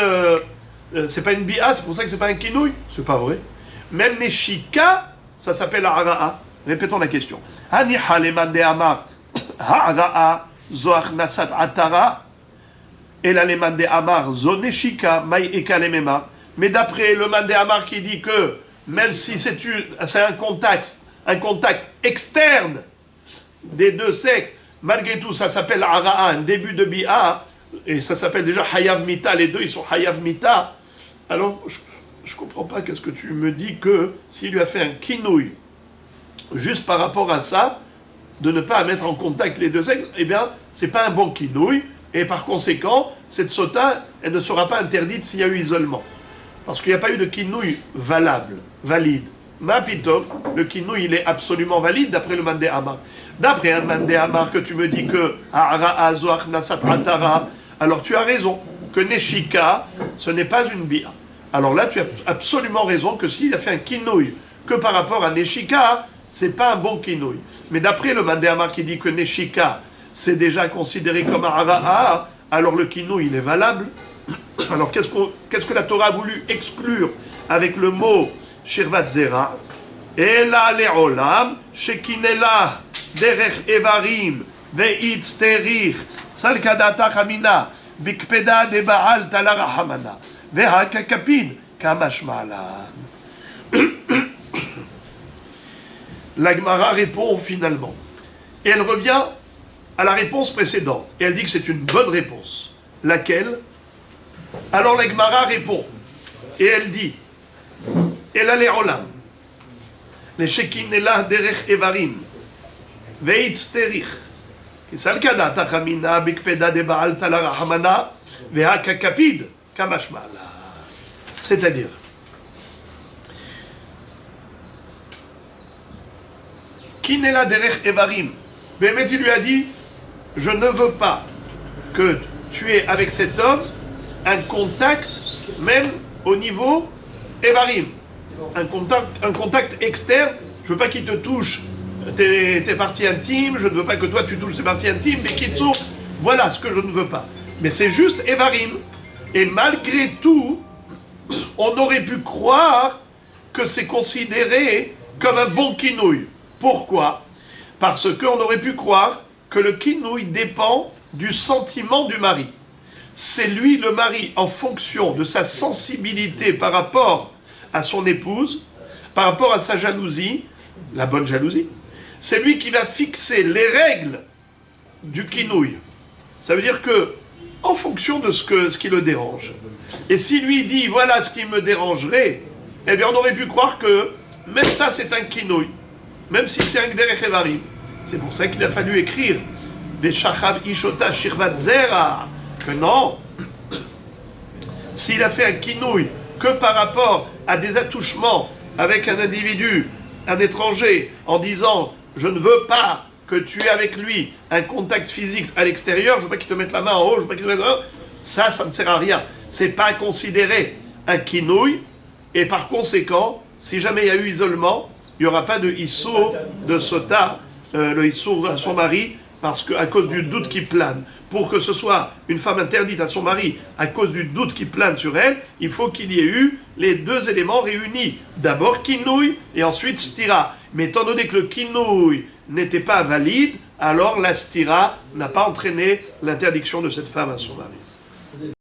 S1: bi'a, c'est pour ça que c'est pas un kinouille. C'est pas vrai. Même neshika, ça s'appelle hara'a. Répétons la question. Haniha leman de amar hara'a zoach nasat atara et la leman de amar zo neshika mai eka lemema. Mais d'après le man de amar qui dit que même si c'est un contact externe des deux sexes, malgré tout, ça s'appelle hara'a, un début de bi'a, et ça s'appelle déjà hayav mita, les deux ils sont hayav mita. Alors, je comprends pas, qu'est-ce que tu me dis que s'il lui a fait un kinouille, juste par rapport à ça, de ne pas mettre en contact les deux sexes, eh bien, c'est pas un bon kinouille, et par conséquent, cette sota, elle ne sera pas interdite s'il y a eu isolement. Parce qu'il n'y a pas eu de kinouille valide. Mapito, le kinouille, il est absolument valide d'après le Mandé Amar. D'après un Mandé Amar que tu me dis que Hara'a Zoach Nasat Atara, alors tu as raison, que Neshika, ce n'est pas une bi'a. Alors là, tu as absolument raison que s'il a fait un kinouille, que par rapport à Neshika, c'est pas un bon kinouille. Mais d'après le Mandé Amar qui dit que Neshika, c'est déjà considéré comme Hara'a, alors le kinouille, il est valable. Alors qu'est-ce que la Torah a voulu exclure avec le mot Shirvat Zera? Ela le'olam shekinela derech evarim ve'itz terich salkadata chamina bikpeda de ba'al talara hamana ve'hakakapid kamashmala. La Gemara répond finalement. Et elle revient à la réponse précédente. Et elle dit que c'est une bonne réponse. Laquelle? Alors la Gemara répond. Et elle dit, Ela le'olam, le shekinela derech evarim, ve'itz terich, kisalkada tachamina bikpeda de ba'al talara hamana, ve'hakakapid kamashmala. C'est-à-dire, kinela derech evarim, Bémet il lui a dit, je ne veux pas que tu aies avec cet homme un contact, même au niveau Evarim, un contact externe. Je ne veux pas qu'il te touche tes parties intimes, je ne veux pas que toi tu touches tes parties intimes, mais qu'il te sauve. Voilà ce que je ne veux pas. Mais c'est juste Evarim. Et malgré tout, on aurait pu croire que c'est considéré comme un bon kinouille. Pourquoi? Parce qu'on aurait pu croire que le kinouille dépend du sentiment du mari. C'est lui, le mari, en fonction de sa sensibilité par rapport à son épouse, par rapport à sa jalousie, la bonne jalousie, c'est lui qui va fixer les règles du kinouille. Ça veut dire que, en fonction de ce qui le dérange. Et si lui dit, voilà ce qui me dérangerait, eh bien on aurait pu croire que, même ça c'est un kinouille, même si c'est un gderech evarim. C'est pour ça qu'il a fallu écrire des shachav ishota shirvat zera, que non, s'il a fait un kinouille que par rapport à des attouchements avec un individu, un étranger, en disant je ne veux pas que tu aies avec lui un contact physique à l'extérieur, je ne veux pas qu'il te mette la main en haut, je ne veux pas qu'il te mette en haut, ça ne sert à rien. C'est pas considéré un kinouille, et par conséquent, si jamais il y a eu isolement, il n'y aura pas de issour, de sota, le issour à son mari, parce qu'à cause du doute qui plane. Pour que ce soit une femme interdite à son mari à cause du doute qui plane sur elle, il faut qu'il y ait eu les deux éléments réunis. D'abord kinouille et ensuite stira. Mais étant donné que le kinouille n'était pas valide, alors la stira n'a pas entraîné l'interdiction de cette femme à son mari.